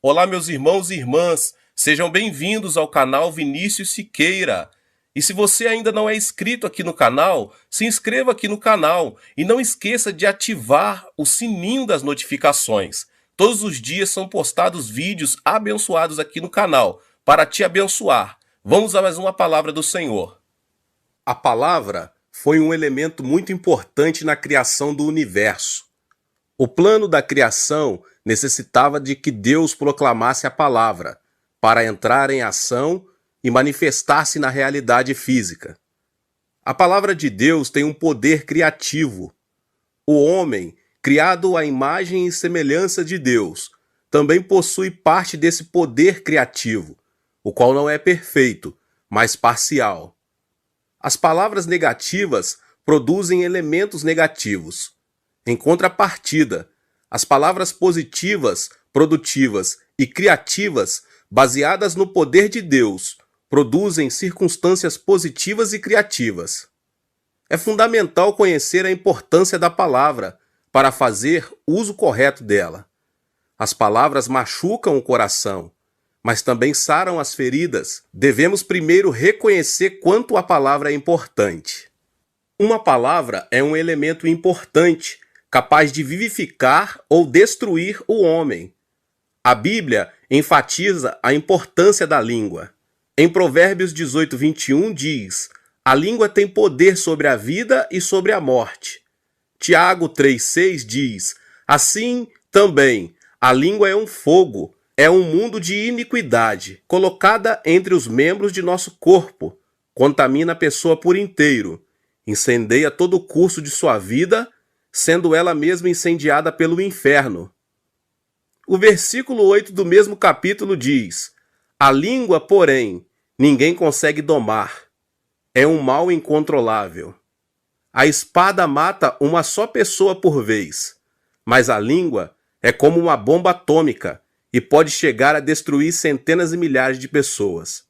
Olá, meus irmãos e irmãs, sejam bem-vindos ao canal Vinícius Siqueira. E se você ainda não é inscrito aqui no canal, se inscreva aqui no canal e não esqueça de ativar o sininho das notificações. Todos os dias são postados vídeos abençoados aqui no canal para te abençoar. Vamos a mais uma palavra do Senhor. A palavra foi um elemento muito importante na criação do universo. O plano da criação necessitava de que Deus proclamasse a palavra para entrar em ação e manifestar-se na realidade física. A palavra de Deus tem um poder criativo. O homem, criado à imagem e semelhança de Deus, também possui parte desse poder criativo, o qual não é perfeito, mas parcial. As palavras negativas produzem elementos negativos. Em contrapartida, as palavras positivas, produtivas e criativas, baseadas no poder de Deus, produzem circunstâncias positivas e criativas. É fundamental conhecer a importância da palavra para fazer uso correto dela. As palavras machucam o coração, mas também saram as feridas. Devemos primeiro reconhecer quanto a palavra é importante. Uma palavra é um elemento importante, capaz de vivificar ou destruir o homem. A Bíblia enfatiza a importância da língua. Em Provérbios 18:21 diz: a língua tem poder sobre a vida e sobre a morte. Tiago 3:6 diz: assim também, a língua é um fogo, é um mundo de iniquidade, colocada entre os membros de nosso corpo, contamina a pessoa por inteiro, incendeia todo o curso de sua vida, sendo ela mesma incendiada pelo inferno. O versículo 8 do mesmo capítulo diz: a língua, porém, ninguém consegue domar. É um mal incontrolável. A espada mata uma só pessoa por vez, mas a língua é como uma bomba atômica e pode chegar a destruir centenas e milhares de pessoas.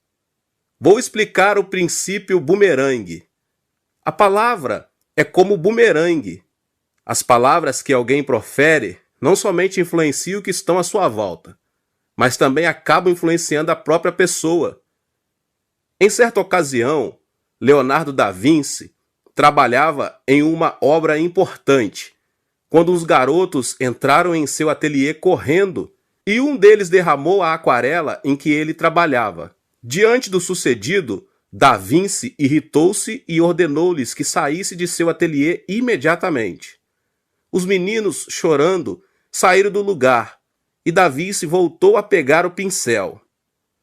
Vou explicar o princípio bumerangue. A palavra é como bumerangue. As palavras que alguém profere não somente influenciam o que estão à sua volta, mas também acabam influenciando a própria pessoa. Em certa ocasião, Leonardo da Vinci trabalhava em uma obra importante, quando os garotos entraram em seu ateliê correndo e um deles derramou a aquarela em que ele trabalhava. Diante do sucedido, Da Vinci irritou-se e ordenou-lhes que saísse de seu ateliê imediatamente. Os meninos, chorando, saíram do lugar e Da Vinci voltou a pegar o pincel.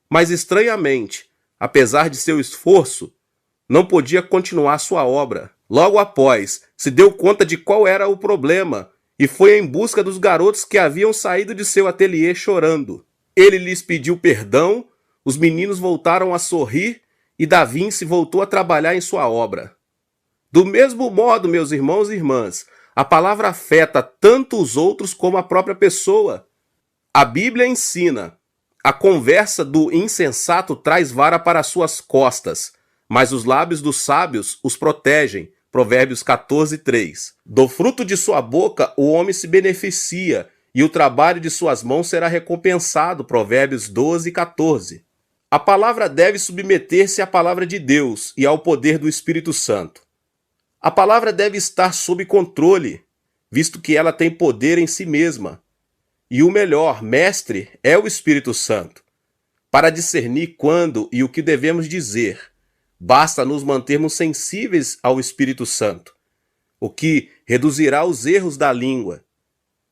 Mas, estranhamente, apesar de seu esforço, não podia continuar sua obra. Logo após, se deu conta de qual era o problema e foi em busca dos garotos que haviam saído de seu ateliê chorando. Ele lhes pediu perdão, os meninos voltaram a sorrir e Da Vinci voltou a trabalhar em sua obra. Do mesmo modo, meus irmãos e irmãs, a palavra afeta tanto os outros como a própria pessoa. A Bíblia ensina: a conversa do insensato traz vara para suas costas, mas os lábios dos sábios os protegem. Provérbios 14:3. Do fruto de sua boca o homem se beneficia, e o trabalho de suas mãos será recompensado. Provérbios 12:14. A palavra deve submeter-se à palavra de Deus e ao poder do Espírito Santo. A palavra deve estar sob controle, visto que ela tem poder em si mesma. E o melhor mestre é o Espírito Santo. Para discernir quando e o que devemos dizer, basta nos mantermos sensíveis ao Espírito Santo, o que reduzirá os erros da língua.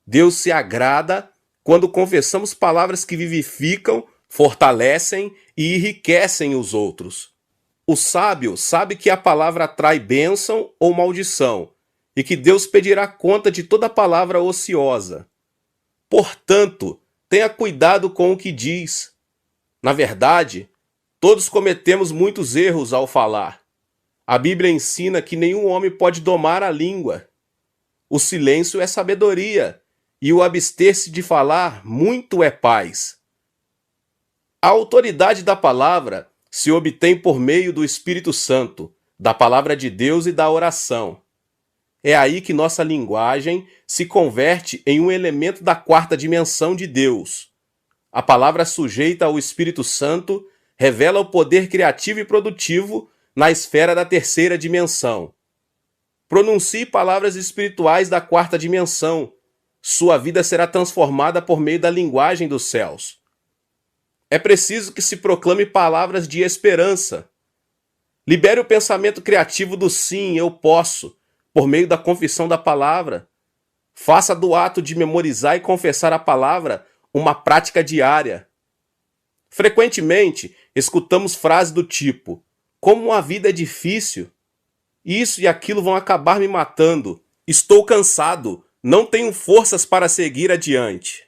Deus se agrada quando confessamos palavras que vivificam, fortalecem e enriquecem os outros. O sábio sabe que a palavra atrai bênção ou maldição, e que Deus pedirá conta de toda palavra ociosa. Portanto, tenha cuidado com o que diz. Na verdade, todos cometemos muitos erros ao falar. A Bíblia ensina que nenhum homem pode domar a língua. O silêncio é sabedoria, e o abster-se de falar muito é paz. A autoridade da palavra se obtém por meio do Espírito Santo, da palavra de Deus e da oração. É aí que nossa linguagem se converte em um elemento da quarta dimensão de Deus. A palavra sujeita ao Espírito Santo revela o poder criativo e produtivo na esfera da terceira dimensão. Pronuncie palavras espirituais da quarta dimensão. Sua vida será transformada por meio da linguagem dos céus. É preciso que se proclame palavras de esperança. Libere o pensamento criativo do sim, eu posso, por meio da confissão da palavra. Faça do ato de memorizar e confessar a palavra uma prática diária. Frequentemente, escutamos frases do tipo: como a vida é difícil, isso e aquilo vão acabar me matando, estou cansado, não tenho forças para seguir adiante.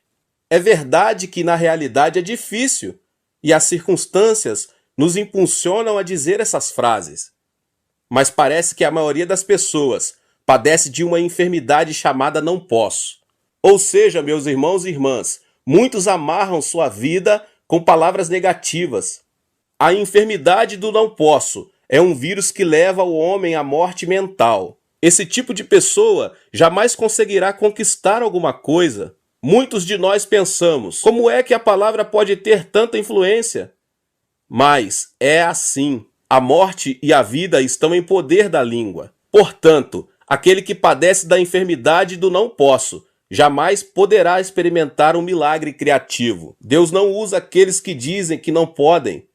É verdade que na realidade é difícil, e as circunstâncias nos impulsionam a dizer essas frases. Mas parece que a maioria das pessoas padece de uma enfermidade chamada não posso. Ou seja, meus irmãos e irmãs, muitos amarram sua vida com palavras negativas. A enfermidade do não posso é um vírus que leva o homem à morte mental. Esse tipo de pessoa jamais conseguirá conquistar alguma coisa. Muitos de nós pensamos, como é que a palavra pode ter tanta influência? Mas é assim. A morte e a vida estão em poder da língua. Portanto, aquele que padece da enfermidade do não posso jamais poderá experimentar um milagre criativo. Deus não usa aqueles que dizem que não podem.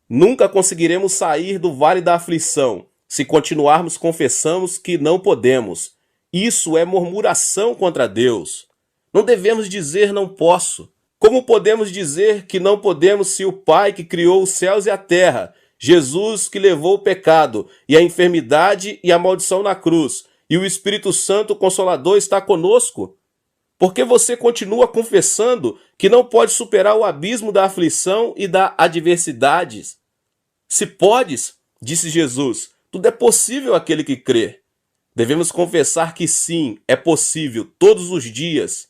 Nunca conseguiremos sair do vale da aflição se continuarmos confessando que não podemos. Isso é murmuração contra Deus. Não devemos dizer não posso. Como podemos dizer que não podemos se o Pai que criou os céus e a terra, Jesus que levou o pecado e a enfermidade e a maldição na cruz, e o Espírito Santo Consolador está conosco? Por que você continua confessando que não pode superar o abismo da aflição e da adversidades? Se podes, disse Jesus, tudo é possível àquele que crê. Devemos confessar que sim, é possível, todos os dias.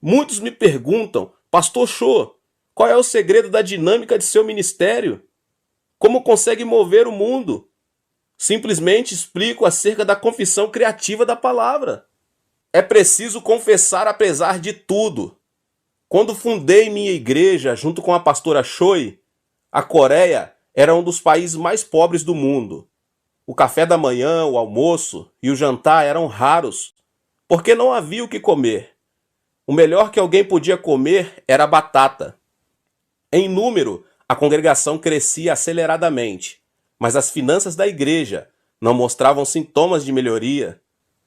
Muitos me perguntam, Pastor Cho, qual é o segredo da dinâmica de seu ministério? Como consegue mover o mundo? Simplesmente explico acerca da confissão criativa da palavra. É preciso confessar apesar de tudo. Quando fundei minha igreja junto com a pastora Choi, a Coreia era um dos países mais pobres do mundo. O café da manhã, o almoço e o jantar eram raros, porque não havia o que comer. O melhor que alguém podia comer era batata. Em número, a congregação crescia aceleradamente, mas as finanças da igreja não mostravam sintomas de melhoria.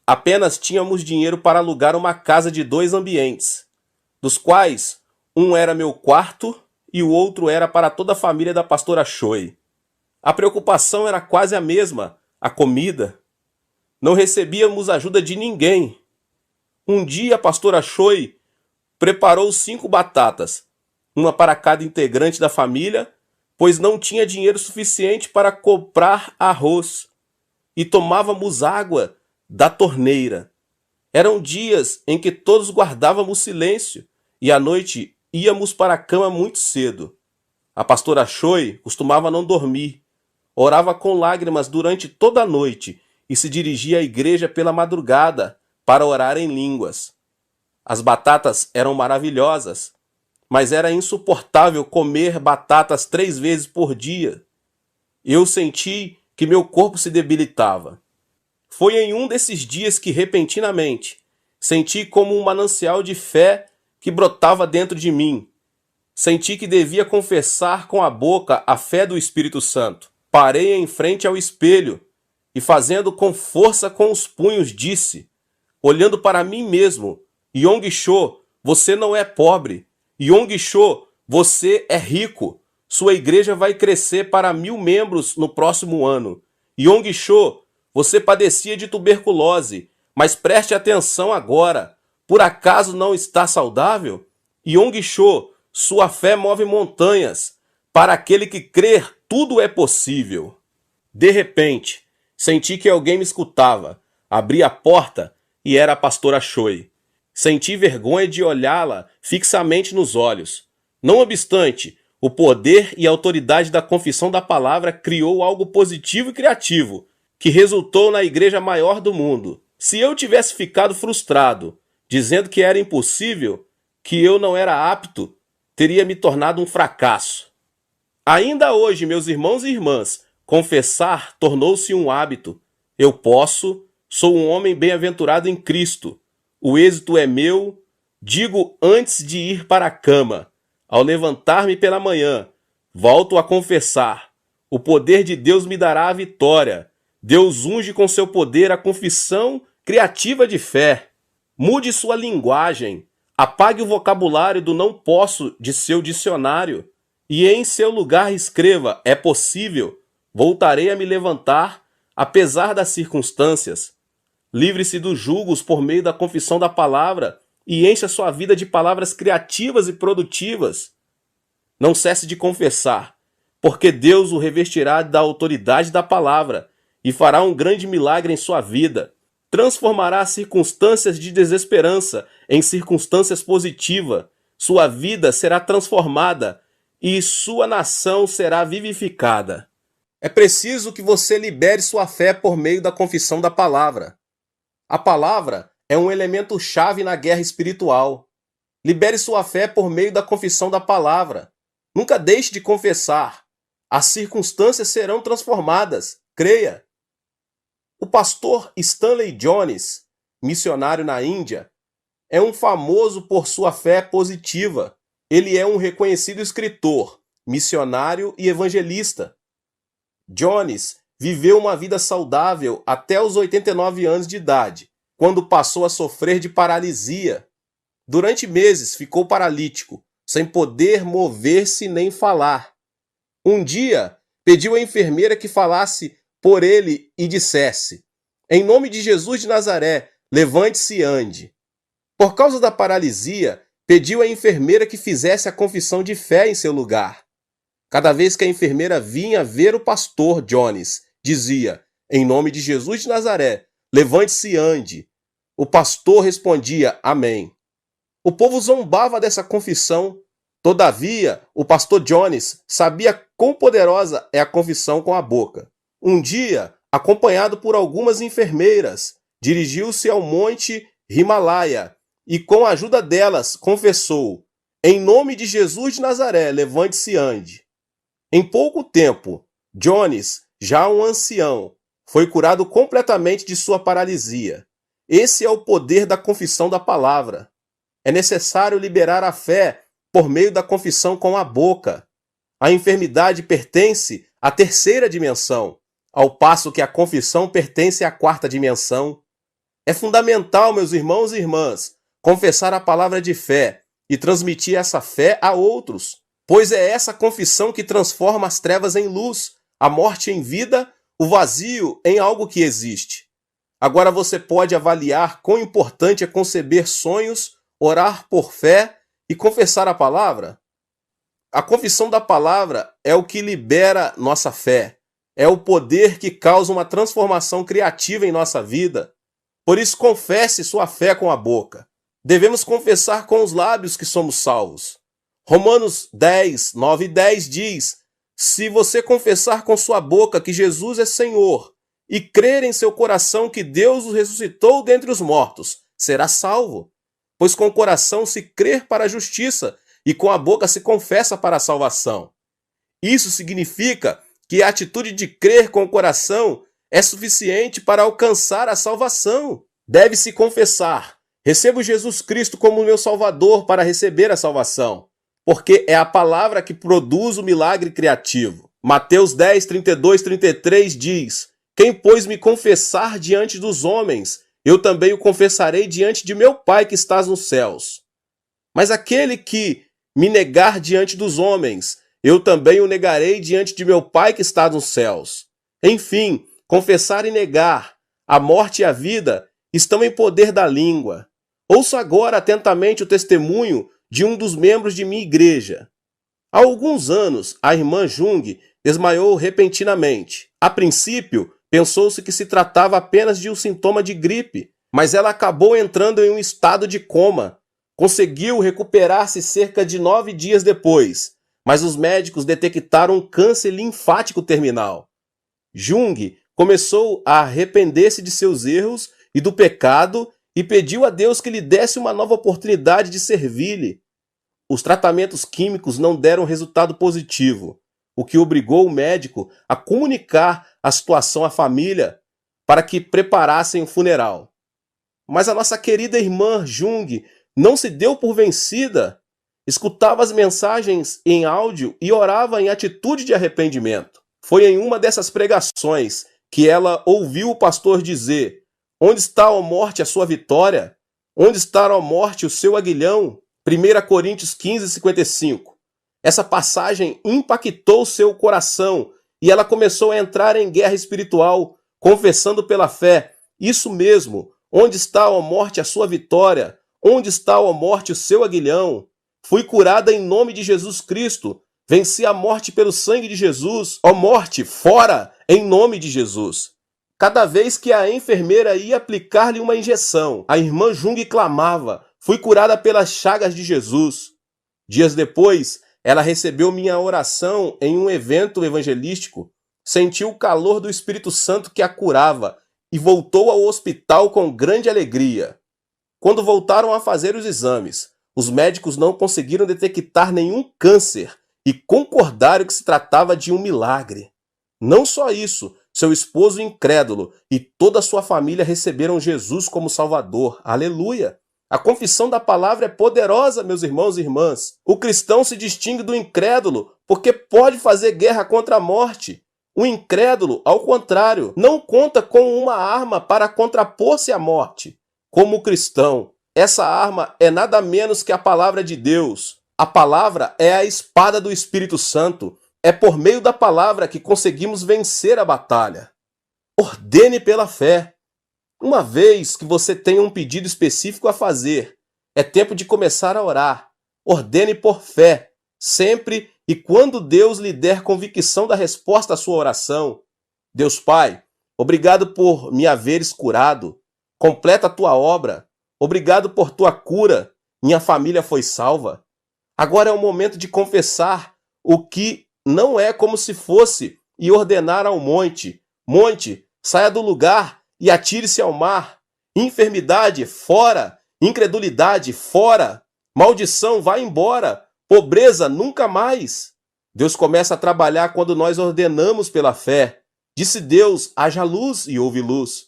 Apenas tínhamos dinheiro para alugar uma casa de 2 ambientes, dos quais um era meu quarto e o outro era para toda a família da pastora Choi. A preocupação era quase a mesma, a comida. Não recebíamos ajuda de ninguém. Um dia a pastora Choi preparou 5 batatas, uma para cada integrante da família, pois não tinha dinheiro suficiente para comprar arroz, e tomávamos água da torneira. Eram dias em que todos guardávamos silêncio e à noite íamos para a cama muito cedo. A pastora Choi costumava não dormir, orava com lágrimas durante toda a noite e se dirigia à igreja pela madrugada para orar em línguas. As batatas eram maravilhosas, mas era insuportável comer batatas 3 vezes por dia. Eu senti que meu corpo se debilitava. Foi em um desses dias que, repentinamente, senti como um manancial de fé que brotava dentro de mim. Senti que devia confessar com a boca a fé do Espírito Santo. Parei em frente ao espelho e, fazendo com força com os punhos, disse, olhando para mim mesmo, Yong-Cho, você não é pobre. Yong-Cho, você é rico. Sua igreja vai crescer para 1000 membros no próximo ano. Yong-Cho, você padecia de tuberculose, mas preste atenção agora. Por acaso não está saudável? Yong-Cho, sua fé move montanhas. Para aquele que crer, tudo é possível. De repente, senti que alguém me escutava. Abri a porta e era a pastora Choi. Senti vergonha de olhá-la fixamente nos olhos. Não obstante, o poder e a autoridade da confissão da palavra criou algo positivo e criativo, que resultou na igreja maior do mundo. Se eu tivesse ficado frustrado, dizendo que era impossível, que eu não era apto, teria me tornado um fracasso. Ainda hoje, meus irmãos e irmãs, confessar tornou-se um hábito. Eu posso, sou um homem bem-aventurado em Cristo. O êxito é meu, digo antes de ir para a cama. Ao levantar-me pela manhã, volto a confessar. O poder de Deus me dará a vitória. Deus unge com seu poder a confissão criativa de fé. Mude sua linguagem. Apague o vocabulário do não posso de seu dicionário. E em seu lugar escreva: é possível, voltarei a me levantar, apesar das circunstâncias. Livre-se dos julgos por meio da confissão da palavra e encha sua vida de palavras criativas e produtivas. Não cesse de confessar, porque Deus o revestirá da autoridade da palavra e fará um grande milagre em sua vida. Transformará circunstâncias de desesperança em circunstâncias positivas. Sua vida será transformada e sua nação será vivificada. É preciso que você libere sua fé por meio da confissão da palavra. A palavra é um elemento chave na guerra espiritual. Libere sua fé por meio da confissão da palavra. Nunca deixe de confessar. As circunstâncias serão transformadas. Creia. O pastor Stanley Jones, missionário na Índia, é um famoso por sua fé positiva. Ele é um reconhecido escritor, missionário e evangelista. Jones viveu uma vida saudável até os 89 anos de idade, quando passou a sofrer de paralisia. Durante meses ficou paralítico, sem poder mover-se nem falar. Um dia, pediu à enfermeira que falasse por ele e dissesse: em nome de Jesus de Nazaré, levante-se e ande. Por causa da paralisia, pediu à enfermeira que fizesse a confissão de fé em seu lugar. Cada vez que a enfermeira vinha ver o pastor Jones, dizia: em nome de Jesus de Nazaré, levante-se e ande. O pastor respondia: amém. O povo zombava dessa confissão. Todavia, o pastor Jones sabia quão poderosa é a confissão com a boca. Um dia, acompanhado por algumas enfermeiras, dirigiu-se ao monte Himalaia e, com a ajuda delas, confessou: em nome de Jesus de Nazaré, levante-se e ande. Em pouco tempo, Jones, já um ancião, foi curado completamente de sua paralisia. Esse é o poder da confissão da palavra. É necessário liberar a fé por meio da confissão com a boca. A enfermidade pertence à terceira dimensão, ao passo que a confissão pertence à quarta dimensão. É fundamental, meus irmãos e irmãs, confessar a palavra de fé e transmitir essa fé a outros, pois é essa confissão que transforma as trevas em luz, a morte em vida, o vazio em algo que existe. Agora você pode avaliar quão importante é conceber sonhos, orar por fé e confessar a palavra. A confissão da palavra é o que libera nossa fé. É o poder que causa uma transformação criativa em nossa vida. Por isso, confesse sua fé com a boca. Devemos confessar com os lábios que somos salvos. Romanos 10, 9 e 10 diz: se você confessar com sua boca que Jesus é Senhor e crer em seu coração que Deus o ressuscitou dentre os mortos, será salvo. Pois com o coração se crê para a justiça e com a boca se confessa para a salvação. Isso significa que a atitude de crer com o coração é suficiente para alcançar a salvação. Deve-se confessar: recebo Jesus Cristo como meu Salvador para receber a salvação, porque é a palavra que produz o milagre criativo. Mateus 10, 32, 33 diz: quem, pois, me confessar diante dos homens, eu também o confessarei diante de meu Pai que estás nos céus. Mas aquele que me negar diante dos homens, eu também o negarei diante de meu Pai que está nos céus. Enfim, confessar e negar, a morte e a vida estão em poder da língua. Ouça agora atentamente o testemunho de um dos membros de minha igreja. Há alguns anos, a irmã Jung desmaiou repentinamente. A princípio, pensou-se que se tratava apenas de um sintoma de gripe, mas ela acabou entrando em um estado de coma. Conseguiu recuperar-se cerca de 9 dias depois, mas os médicos detectaram um câncer linfático terminal. Jung começou a arrepender-se de seus erros e do pecado e pediu a Deus que lhe desse uma nova oportunidade de servir-lhe. Os tratamentos químicos não deram resultado positivo, o que obrigou o médico a comunicar a situação à família para que preparassem o funeral. Mas a nossa querida irmã Jung não se deu por vencida, escutava as mensagens em áudio e orava em atitude de arrependimento. Foi em uma dessas pregações que ela ouviu o pastor dizer: onde está, ó morte, a sua vitória? Onde está, ó morte, o seu aguilhão? 1 Coríntios 15, 55. Essa passagem impactou seu coração e ela começou a entrar em guerra espiritual, confessando pela fé: isso mesmo, onde está, ó morte, a sua vitória? Onde está, ó morte, o seu aguilhão? Fui curada em nome de Jesus Cristo. Venci a morte pelo sangue de Jesus. Ó morte, fora, em nome de Jesus. Cada vez que a enfermeira ia aplicar-lhe uma injeção, a irmã Jung clamava: fui curada pelas chagas de Jesus. Dias depois, ela recebeu minha oração em um evento evangelístico, sentiu o calor do Espírito Santo que a curava e voltou ao hospital com grande alegria. Quando voltaram a fazer os exames, os médicos não conseguiram detectar nenhum câncer e concordaram que se tratava de um milagre. Não só isso, seu esposo incrédulo e toda a sua família receberam Jesus como Salvador. Aleluia! A confissão da palavra é poderosa, meus irmãos e irmãs. O cristão se distingue do incrédulo porque pode fazer guerra contra a morte. O incrédulo, ao contrário, não conta com uma arma para contrapor-se à morte. Como cristão, essa arma é nada menos que a palavra de Deus. A palavra é a espada do Espírito Santo. É por meio da palavra que conseguimos vencer a batalha. Ordene pela fé. Uma vez que você tenha um pedido específico a fazer, é tempo de começar a orar. Ordene por fé, sempre e quando Deus lhe der convicção da resposta à sua oração. Deus Pai, obrigado por me haveres curado. Completa a tua obra. Obrigado por tua cura. Minha família foi salva. Agora é o momento de confessar o que não é como se fosse e ordenar ao monte: monte, saia do lugar e atire-se ao mar. Enfermidade, fora. Incredulidade, fora. Maldição, vá embora. Pobreza, nunca mais. Deus começa a trabalhar quando nós ordenamos pela fé. Disse Deus: haja luz, e houve luz.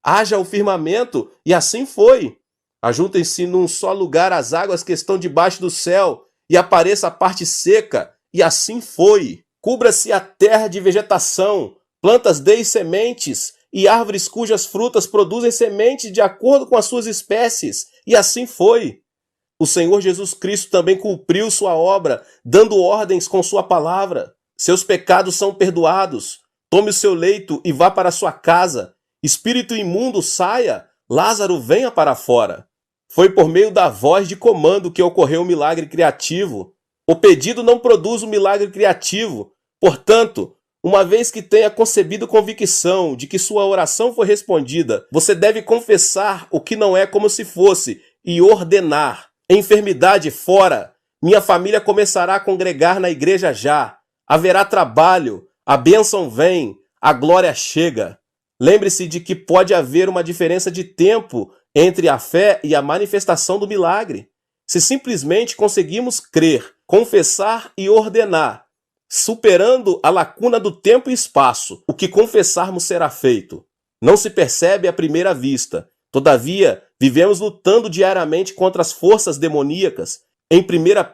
Haja o firmamento, e assim foi. Ajuntem-se num só lugar as águas que estão debaixo do céu, e apareça a parte seca, e assim foi. Cubra-se a terra de vegetação, plantas deem sementes, e árvores cujas frutas produzem sementes de acordo com as suas espécies, e assim foi. O Senhor Jesus Cristo também cumpriu sua obra, dando ordens com sua palavra. Seus pecados são perdoados. Tome o seu leito e vá para sua casa. Espírito imundo, saia. Lázaro, venha para fora. Foi por meio da voz de comando que ocorreu o milagre criativo. O pedido não produz um milagre criativo. Portanto, uma vez que tenha concebido convicção de que sua oração foi respondida, você deve confessar o que não é como se fosse e ordenar. Enfermidade, fora. Minha família começará a congregar na igreja já. Haverá trabalho. A bênção vem. A glória chega. Lembre-se de que pode haver uma diferença de tempo entre a fé e a manifestação do milagre. Se simplesmente conseguimos crer, confessar e ordenar, superando a lacuna do tempo e espaço, o que confessarmos será feito. Não se percebe à primeira vista. Todavia, vivemos lutando diariamente contra as forças demoníacas. Em 1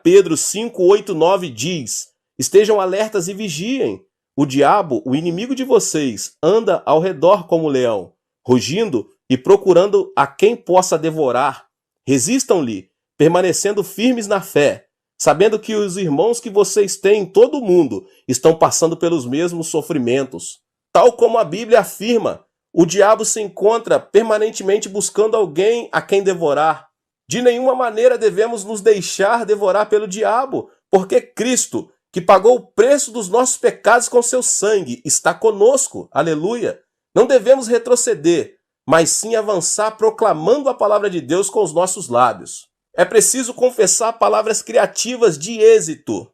Pedro 5, 8, 9 diz: estejam alertas e vigiem. O diabo, o inimigo de vocês, anda ao redor como leão, rugindo e procurando a quem possa devorar. Resistam-lhe, permanecendo firmes na fé, sabendo que os irmãos que vocês têm em todo o mundo estão passando pelos mesmos sofrimentos. Tal como a Bíblia afirma, o diabo se encontra permanentemente buscando alguém a quem devorar. De nenhuma maneira devemos nos deixar devorar pelo diabo, porque Cristo, que pagou o preço dos nossos pecados com seu sangue, está conosco. Aleluia! Não devemos retroceder, mas sim avançar proclamando a palavra de Deus com os nossos lábios. É preciso confessar palavras criativas de êxito.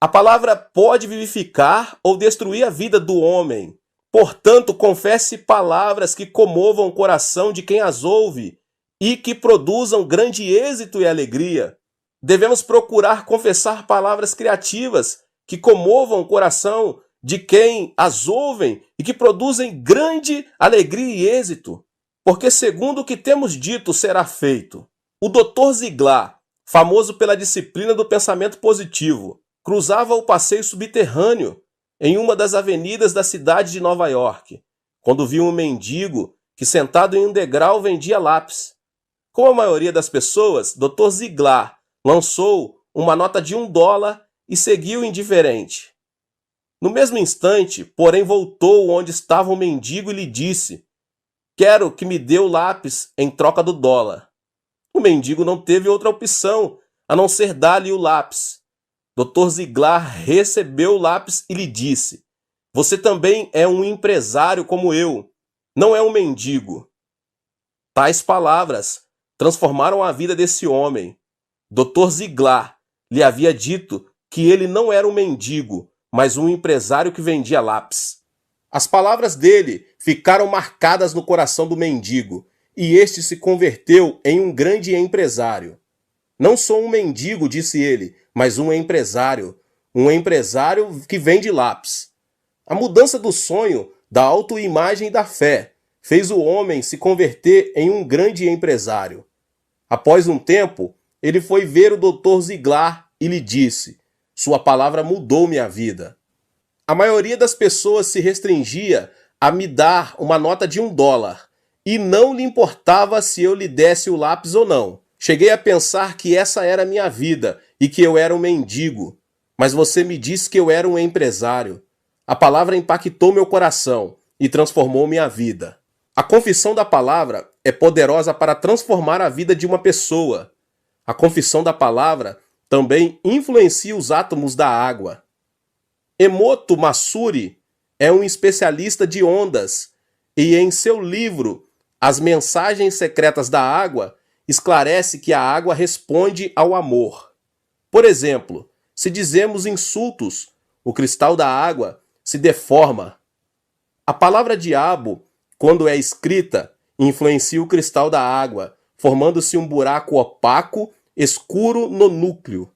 A palavra pode vivificar ou destruir a vida do homem. Portanto, confesse palavras que comovam o coração de quem as ouve e que produzam grande êxito e alegria. Devemos procurar confessar palavras criativas que comovam o coração de quem as ouvem e que produzem grande alegria e êxito, porque segundo o que temos dito será feito. O Dr. Ziglar, famoso pela disciplina do pensamento positivo, cruzava o passeio subterrâneo em uma das avenidas da cidade de Nova York, quando viu um mendigo que sentado em um degrau vendia lápis. Como a maioria das pessoas, Dr. Ziglar lançou uma nota de $1 e seguiu indiferente. No mesmo instante, porém, voltou onde estava o mendigo e lhe disse: "Quero que me dê o lápis em troca do dólar." O mendigo não teve outra opção a não ser dar-lhe o lápis. Dr. Ziglar recebeu o lápis e lhe disse: "Você também é um empresário como eu, não é um mendigo." Tais palavras transformaram a vida desse homem. Dr. Ziglar lhe havia dito que ele não era um mendigo, mas um empresário que vendia lápis. As palavras dele ficaram marcadas no coração do mendigo, e este se converteu em um grande empresário. "Não sou um mendigo", disse ele, "mas um empresário que vende lápis." A mudança do sonho, da autoimagem e da fé fez o homem se converter em um grande empresário. Após um tempo, ele foi ver o Dr. Ziglar e lhe disse: "Sua palavra mudou minha vida." A maioria das pessoas se restringia a me dar uma nota de $1 e não lhe importava se eu lhe desse o lápis ou não. Cheguei a pensar que essa era a minha vida e que eu era um mendigo, mas você me disse que eu era um empresário. A palavra impactou meu coração e transformou minha vida. A confissão da palavra é poderosa para transformar a vida de uma pessoa. A confissão da palavra também influencia os átomos da água. Emoto Matsuri é um especialista de ondas e em seu livro As Mensagens Secretas da Água esclarece que a água responde ao amor. Por exemplo, se dizemos insultos, o cristal da água se deforma. A palavra diabo, quando é escrita, influencia o cristal da água, formando-se um buraco opaco, escuro no núcleo.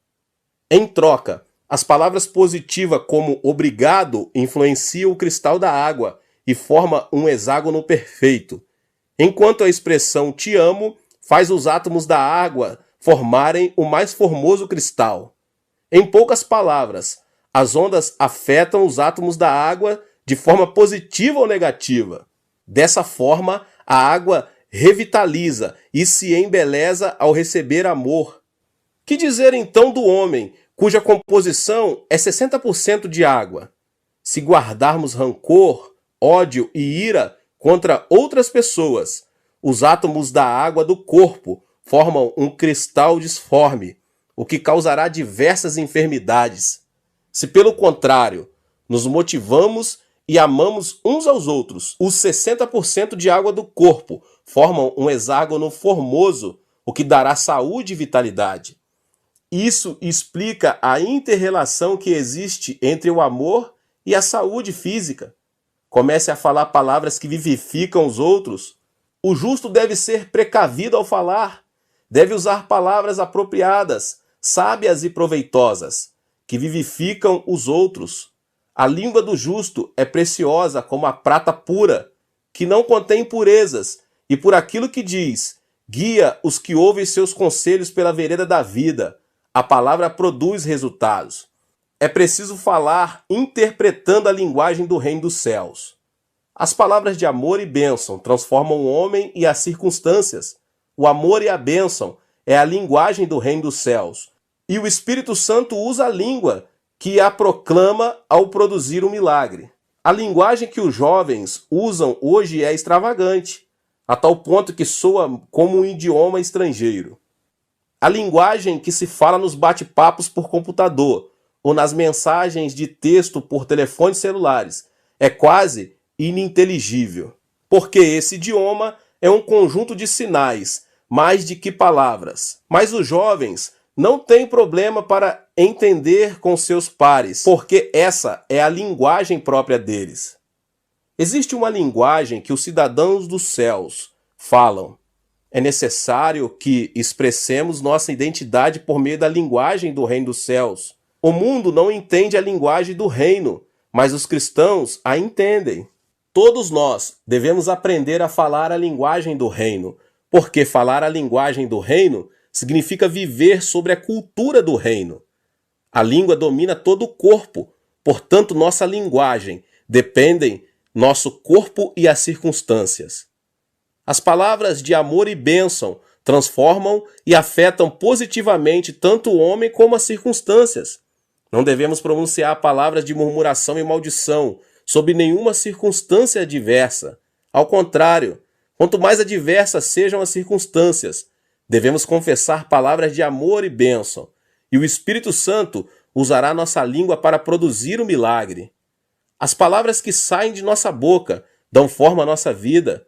Em troca, as palavras positivas como obrigado influenciam o cristal da água e forma um hexágono perfeito, enquanto a expressão te amo faz os átomos da água formarem o mais formoso cristal. Em poucas palavras, as ondas afetam os átomos da água de forma positiva ou negativa. Dessa forma, a água revitaliza e se embeleza ao receber amor. Que dizer então do homem, cuja composição é 60% de água? Se guardarmos rancor, ódio e ira contra outras pessoas, os átomos da água do corpo formam um cristal disforme, o que causará diversas enfermidades. Se, pelo contrário, nos motivamos e amamos uns aos outros, os 60% de água do corpo formam um hexágono formoso, o que dará saúde e vitalidade. Isso explica a inter-relação que existe entre o amor e a saúde física. Comece a falar palavras que vivificam os outros. O justo deve ser precavido ao falar. Deve usar palavras apropriadas, sábias e proveitosas, que vivificam os outros. A língua do justo é preciosa como a prata pura, que não contém impurezas, e por aquilo que diz, guia os que ouvem seus conselhos pela vereda da vida. A palavra produz resultados. É preciso falar interpretando a linguagem do reino dos céus. As palavras de amor e bênção transformam o homem e as circunstâncias. O amor e a bênção é a linguagem do reino dos céus. E o Espírito Santo usa a língua que a proclama ao produzir um milagre. A linguagem que os jovens usam hoje é extravagante, a tal ponto que soa como um idioma estrangeiro. A linguagem que se fala nos bate-papos por computador ou nas mensagens de texto por telefones celulares é quase ininteligível, porque esse idioma é um conjunto de sinais, mais de que palavras. Mas os jovens não têm problema para entender com seus pares, porque essa é a linguagem própria deles. Existe uma linguagem que os cidadãos dos céus falam. É necessário que expressemos nossa identidade por meio da linguagem do reino dos céus. O mundo não entende a linguagem do reino, mas os cristãos a entendem. Todos nós devemos aprender a falar a linguagem do reino, porque falar a linguagem do reino significa viver sobre a cultura do reino. A língua domina todo o corpo, portanto, nossa linguagem dependem nosso corpo e as circunstâncias. As palavras de amor e bênção transformam e afetam positivamente tanto o homem como as circunstâncias. Não devemos pronunciar palavras de murmuração e maldição sob nenhuma circunstância adversa. Ao contrário, quanto mais adversas sejam as circunstâncias, devemos confessar palavras de amor e bênção, e o Espírito Santo usará nossa língua para produzir o milagre. As palavras que saem de nossa boca dão forma à nossa vida.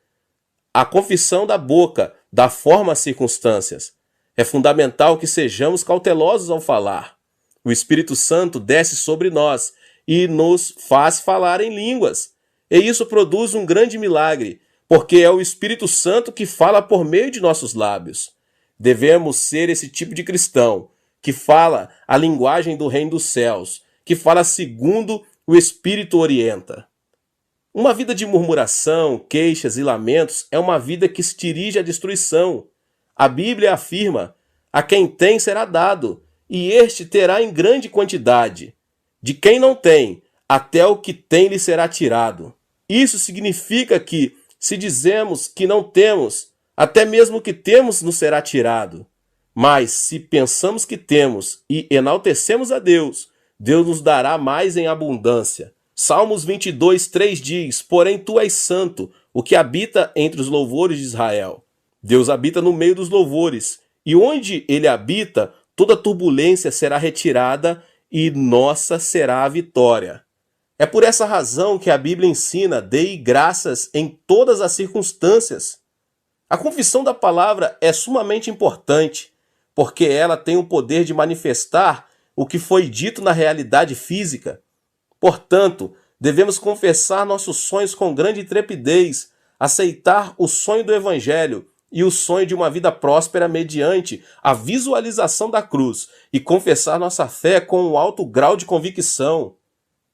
A confissão da boca dá forma às circunstâncias. É fundamental que sejamos cautelosos ao falar. O Espírito Santo desce sobre nós e nos faz falar em línguas. E isso produz um grande milagre, porque é o Espírito Santo que fala por meio de nossos lábios. Devemos ser esse tipo de cristão, que fala a linguagem do reino dos céus, que fala segundo o Espírito orienta. Uma vida de murmuração, queixas e lamentos é uma vida que se dirige à destruição. A Bíblia afirma: a quem tem será dado, e este terá em grande quantidade. De quem não tem, até o que tem lhe será tirado. Isso significa que, se dizemos que não temos, até mesmo o que temos nos será tirado. Mas, se pensamos que temos e enaltecemos a Deus, Deus nos dará mais em abundância. Salmos 22, 3 diz: porém tu és santo, o que habita entre os louvores de Israel. Deus habita no meio dos louvores, e onde ele habita, toda turbulência será retirada e nossa será a vitória. É por essa razão que a Bíblia ensina: dei graças em todas as circunstâncias. A confissão da palavra é sumamente importante, porque ela tem o poder de manifestar o que foi dito na realidade física. Portanto, devemos confessar nossos sonhos com grande intrepidez, aceitar o sonho do Evangelho e o sonho de uma vida próspera mediante a visualização da cruz e confessar nossa fé com um alto grau de convicção.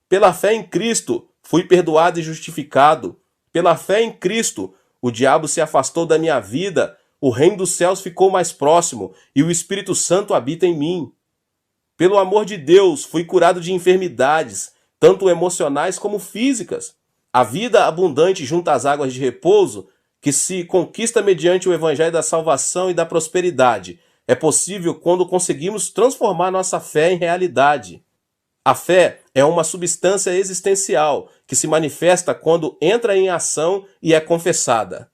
Pela fé em Cristo, fui perdoado e justificado. Pela fé em Cristo, o diabo se afastou da minha vida, o reino dos céus ficou mais próximo e o Espírito Santo habita em mim. Pelo amor de Deus, fui curado de enfermidades, tanto emocionais como físicas. A vida abundante junto às águas de repouso, que se conquista mediante o evangelho da salvação e da prosperidade, é possível quando conseguimos transformar nossa fé em realidade. A fé é uma substância existencial que se manifesta quando entra em ação e é confessada.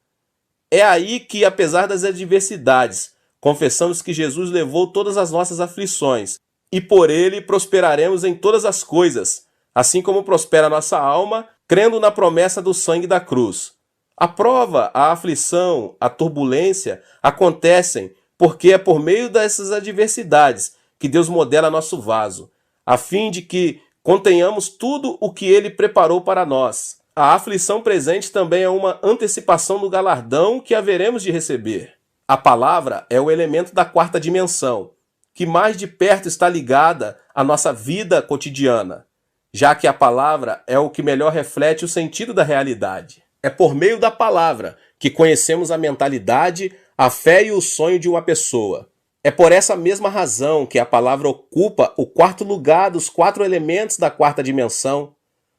É aí que, apesar das adversidades, confessamos que Jesus levou todas as nossas aflições e por ele prosperaremos em todas as coisas, assim como prospera nossa alma, crendo na promessa do sangue da cruz. A prova, a aflição, a turbulência acontecem porque é por meio dessas adversidades que Deus modela nosso vaso, a fim de que contenhamos tudo o que ele preparou para nós. A aflição presente também é uma antecipação do galardão que haveremos de receber. A palavra é o elemento da quarta dimensão, que mais de perto está ligada à nossa vida cotidiana, já que a palavra é o que melhor reflete o sentido da realidade. É por meio da palavra que conhecemos a mentalidade, a fé e o sonho de uma pessoa. É por essa mesma razão que a palavra ocupa o quarto lugar dos 4 elementos da quarta dimensão.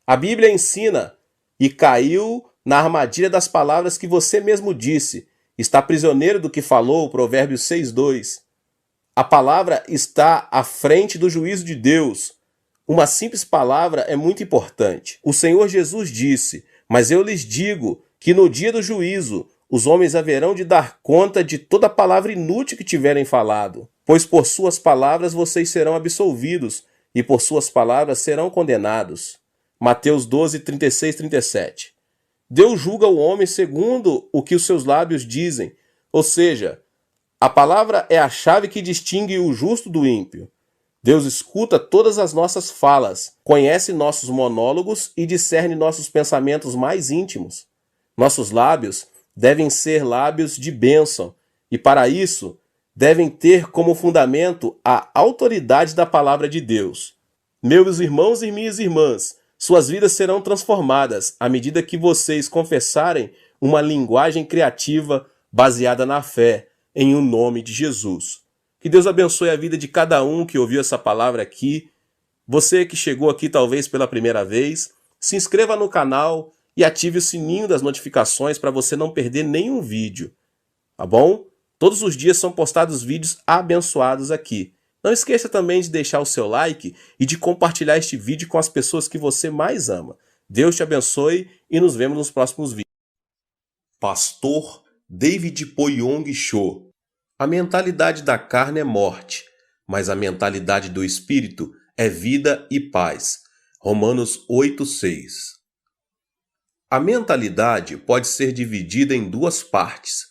A Bíblia ensina: e caiu na armadilha das palavras que você mesmo disse, está prisioneiro do que falou, Provérbios 6:2. A palavra está à frente do juízo de Deus. Uma simples palavra é muito importante. O Senhor Jesus disse: mas eu lhes digo que no dia do juízo os homens haverão de dar conta de toda palavra inútil que tiverem falado, pois por suas palavras vocês serão absolvidos e por suas palavras serão condenados. Mateus 12, 36, 37. Deus julga o homem segundo o que os seus lábios dizem, ou seja, a palavra é a chave que distingue o justo do ímpio. Deus escuta todas as nossas falas, conhece nossos monólogos e discerne nossos pensamentos mais íntimos. Nossos lábios devem ser lábios de bênção, E para isso, devem ter como fundamento a autoridade da palavra de Deus. Meus irmãos e minhas irmãs, suas vidas serão transformadas à medida que vocês confessarem uma linguagem criativa baseada na fé, em o nome de Jesus. Que Deus abençoe a vida de cada um que ouviu essa palavra aqui. Você que chegou aqui talvez pela primeira vez, se inscreva no canal e ative o sininho das notificações para você não perder nenhum vídeo. Tá bom? Todos os dias são postados vídeos abençoados aqui. Não esqueça também de deixar o seu like e de compartilhar este vídeo com as pessoas que você mais ama. Deus te abençoe e nos vemos nos próximos vídeos. Pastor David Poyong Cho. A mentalidade da carne é morte, mas a mentalidade do espírito é vida e paz. Romanos 8:6. A mentalidade pode ser dividida em duas partes: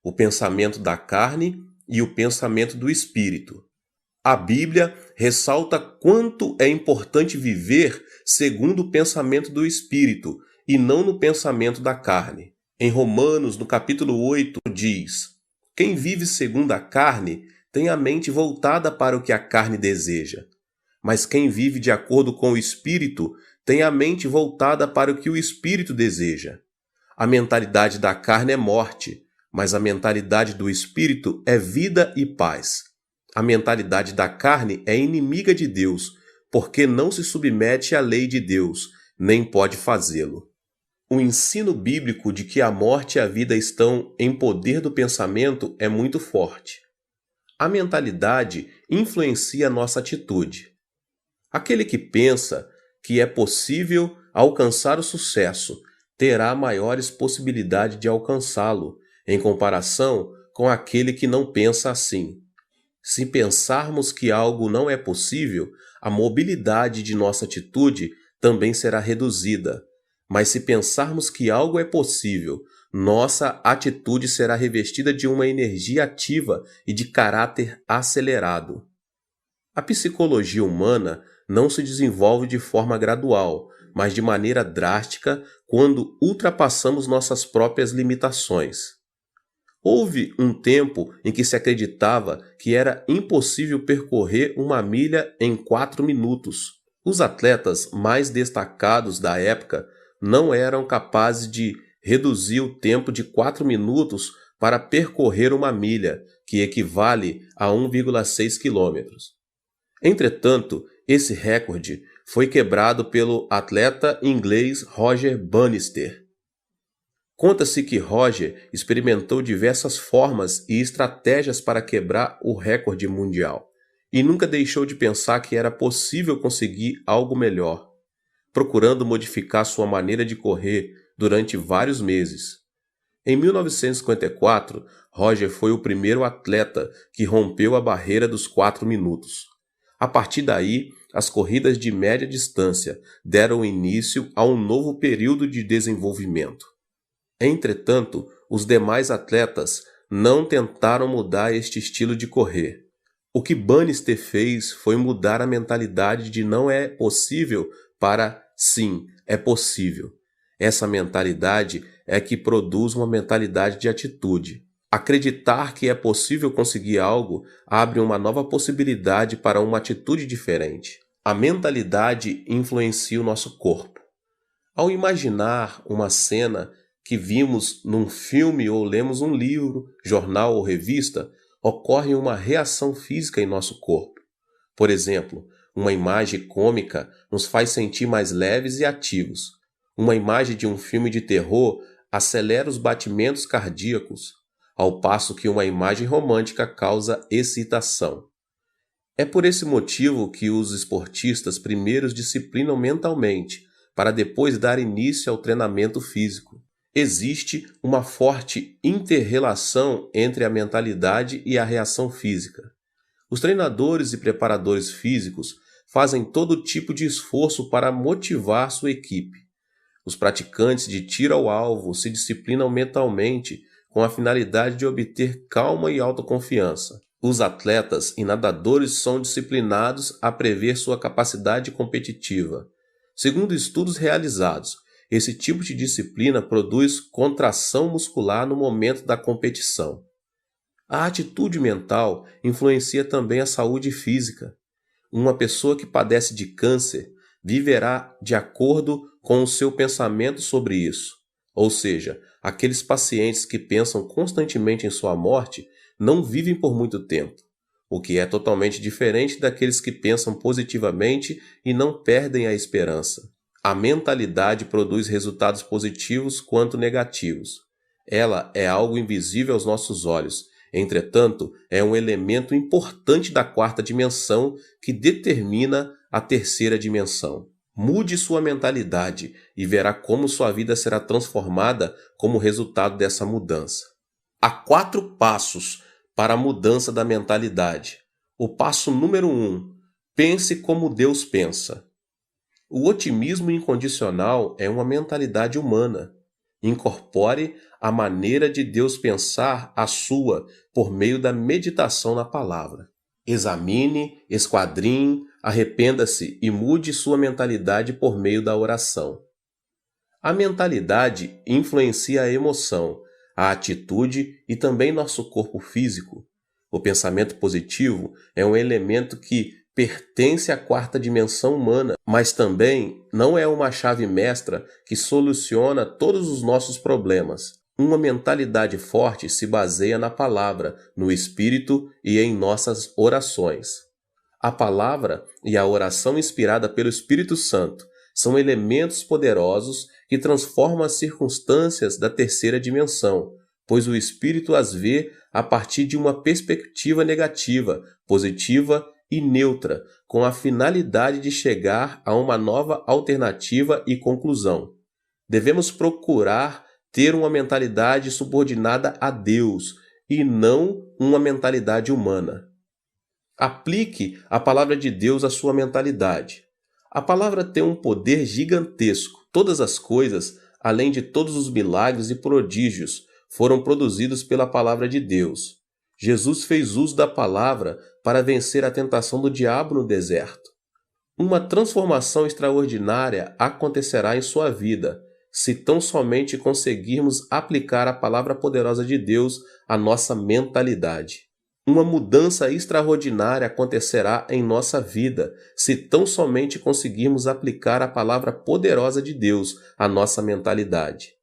o pensamento da carne e o pensamento do espírito. A Bíblia ressalta quanto é importante viver segundo o pensamento do espírito e não no pensamento da carne. Em Romanos, no capítulo 8, diz: quem vive segundo a carne tem a mente voltada para o que a carne deseja. Mas quem vive de acordo com o espírito tem a mente voltada para o que o espírito deseja. A mentalidade da carne é morte, mas a mentalidade do espírito é vida e paz. A mentalidade da carne é inimiga de Deus, porque não se submete à lei de Deus, nem pode fazê-lo. O ensino bíblico de que a morte e a vida estão em poder do pensamento é muito forte. A mentalidade influencia nossa atitude. Aquele que pensa que é possível alcançar o sucesso terá maiores possibilidades de alcançá-lo, em comparação com aquele que não pensa assim. Se pensarmos que algo não é possível, a mobilidade de nossa atitude também será reduzida. Mas se pensarmos que algo é possível, nossa atitude será revestida de uma energia ativa e de caráter acelerado. A psicologia humana não se desenvolve de forma gradual, mas de maneira drástica quando ultrapassamos nossas próprias limitações. Houve um tempo em que se acreditava que era impossível percorrer uma milha em 4 minutos. Os atletas mais destacados da época não eram capazes de reduzir o tempo de 4 minutos para percorrer uma milha, que equivale a 1,6 quilômetros. Entretanto, esse recorde foi quebrado pelo atleta inglês Roger Bannister. Conta-se que Roger experimentou diversas formas e estratégias para quebrar o recorde mundial e nunca deixou de pensar que era possível conseguir algo melhor, procurando modificar sua maneira de correr durante vários meses. Em 1954, Roger foi o primeiro atleta que rompeu a barreira dos 4 minutos. A partir daí, as corridas de média distância deram início a um novo período de desenvolvimento. Entretanto, os demais atletas não tentaram mudar este estilo de correr. O que Bannister fez foi mudar a mentalidade de não é possível para sim, é possível. Essa mentalidade é que produz uma mentalidade de atitude. Acreditar que é possível conseguir algo abre uma nova possibilidade para uma atitude diferente. A mentalidade influencia o nosso corpo. Ao imaginar uma cena que vimos num filme ou lemos um livro, jornal ou revista, ocorre uma reação física em nosso corpo. Por exemplo, uma imagem cômica nos faz sentir mais leves e ativos. Uma imagem de um filme de terror acelera os batimentos cardíacos, ao passo que uma imagem romântica causa excitação. É por esse motivo que os esportistas primeiro disciplinam mentalmente, para depois dar início ao treinamento físico. Existe uma forte inter-relação entre a mentalidade e a reação física. Os treinadores e preparadores físicos fazem todo tipo de esforço para motivar sua equipe. Os praticantes de tiro ao alvo se disciplinam mentalmente com a finalidade de obter calma e autoconfiança. Os atletas e nadadores são disciplinados a prever sua capacidade competitiva. Segundo estudos realizados, esse tipo de disciplina produz contração muscular no momento da competição. A atitude mental influencia também a saúde física. Uma pessoa que padece de câncer viverá de acordo com o seu pensamento sobre isso. Ou seja, aqueles pacientes que pensam constantemente em sua morte não vivem por muito tempo, o que é totalmente diferente daqueles que pensam positivamente e não perdem a esperança. A mentalidade produz resultados positivos quanto negativos. Ela é algo invisível aos nossos olhos. Entretanto, é um elemento importante da quarta dimensão que determina a terceira dimensão. Mude sua mentalidade e verá como sua vida será transformada como resultado dessa mudança. Há 4 passos para a mudança da mentalidade. O passo número 1: pense como Deus pensa. O otimismo incondicional é uma mentalidade humana. Incorpore a maneira de Deus pensar a sua por meio da meditação na palavra. Examine, esquadrinhe, arrependa-se e mude sua mentalidade por meio da oração. A mentalidade influencia a emoção, a atitude e também nosso corpo físico. O pensamento positivo é um elemento que pertence à quarta dimensão humana, mas também não é uma chave mestra que soluciona todos os nossos problemas. Uma mentalidade forte se baseia na palavra, no espírito e em nossas orações. A palavra e a oração inspirada pelo Espírito Santo são elementos poderosos que transformam as circunstâncias da terceira dimensão, pois o Espírito as vê a partir de uma perspectiva negativa, positiva e neutra, com a finalidade de chegar a uma nova alternativa e conclusão. Devemos procurar ter uma mentalidade subordinada a Deus e não uma mentalidade humana. Aplique a palavra de Deus à sua mentalidade. A palavra tem um poder gigantesco. Todas as coisas, além de todos os milagres e prodígios, foram produzidos pela palavra de Deus. Jesus fez uso da palavra para vencer a tentação do diabo no deserto. Uma transformação extraordinária acontecerá em sua vida, se tão somente conseguirmos aplicar a palavra poderosa de Deus à nossa mentalidade. Uma mudança extraordinária acontecerá em nossa vida, se tão somente conseguirmos aplicar a palavra poderosa de Deus à nossa mentalidade.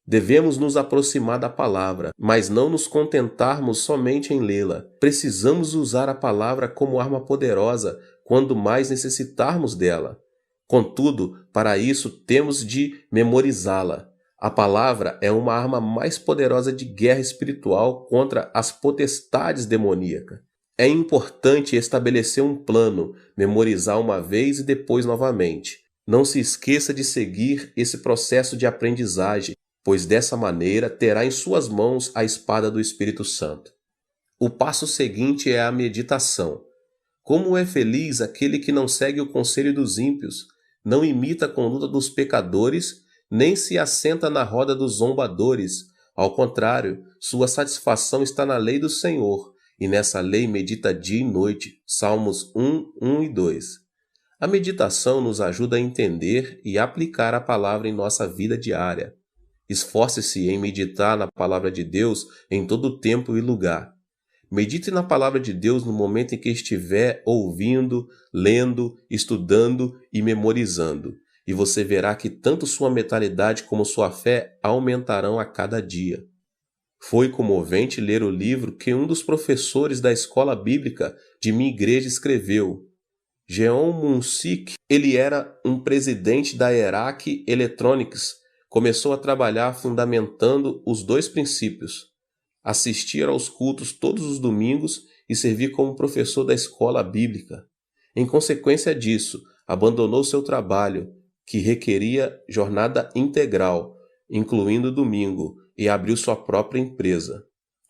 Devemos nos aproximar da palavra, mas não nos contentarmos somente em lê-la. Precisamos usar a palavra como arma poderosa quando mais necessitarmos dela. Contudo, para isso temos de memorizá-la. A palavra é uma arma mais poderosa de guerra espiritual contra as potestades demoníacas. É importante estabelecer um plano, memorizar uma vez e depois novamente. Não se esqueça de seguir esse processo de aprendizagem, pois dessa maneira terá em suas mãos a espada do Espírito Santo. O passo seguinte é a meditação. Como é feliz aquele que não segue o conselho dos ímpios, não imita a conduta dos pecadores, nem se assenta na roda dos zombadores. Ao contrário, sua satisfação está na lei do Senhor, e nessa lei medita dia e noite. Salmos 1, 1 e 2. A meditação nos ajuda a entender e aplicar a palavra em nossa vida diária. Esforce-se em meditar na palavra de Deus em todo tempo e lugar. Medite na palavra de Deus no momento em que estiver ouvindo, lendo, estudando e memorizando, e você verá que tanto sua mentalidade como sua fé aumentarão a cada dia. Foi comovente ler o livro que um dos professores da escola bíblica de minha igreja escreveu. Jeon Moon-sik, ele era um presidente da Erac Electronics. Começou a trabalhar fundamentando os 2 princípios: assistir aos cultos todos os domingos e servir como professor da escola bíblica. Em consequência disso, abandonou seu trabalho, que requeria jornada integral, incluindo domingo, e abriu sua própria empresa.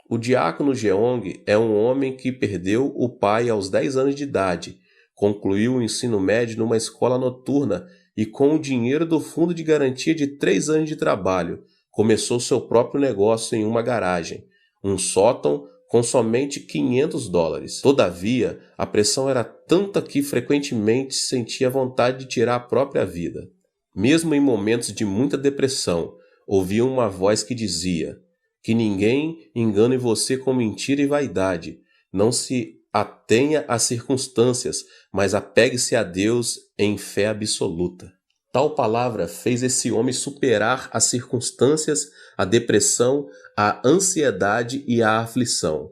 O diácono Jeong é um homem que perdeu o pai aos 10 anos de idade, concluiu o ensino médio numa escola noturna e, com o dinheiro do fundo de garantia de 3 anos de trabalho, começou seu próprio negócio em uma garagem, um sótão com somente $500. Todavia, a pressão era tanta que frequentemente sentia vontade de tirar a própria vida. Mesmo em momentos de muita depressão, ouvia uma voz que dizia: Que ninguém engane você com mentira e vaidade. Não se atenha às circunstâncias, mas apegue-se a Deus em fé absoluta. Tal palavra fez esse homem superar as circunstâncias, a depressão, a ansiedade e a aflição.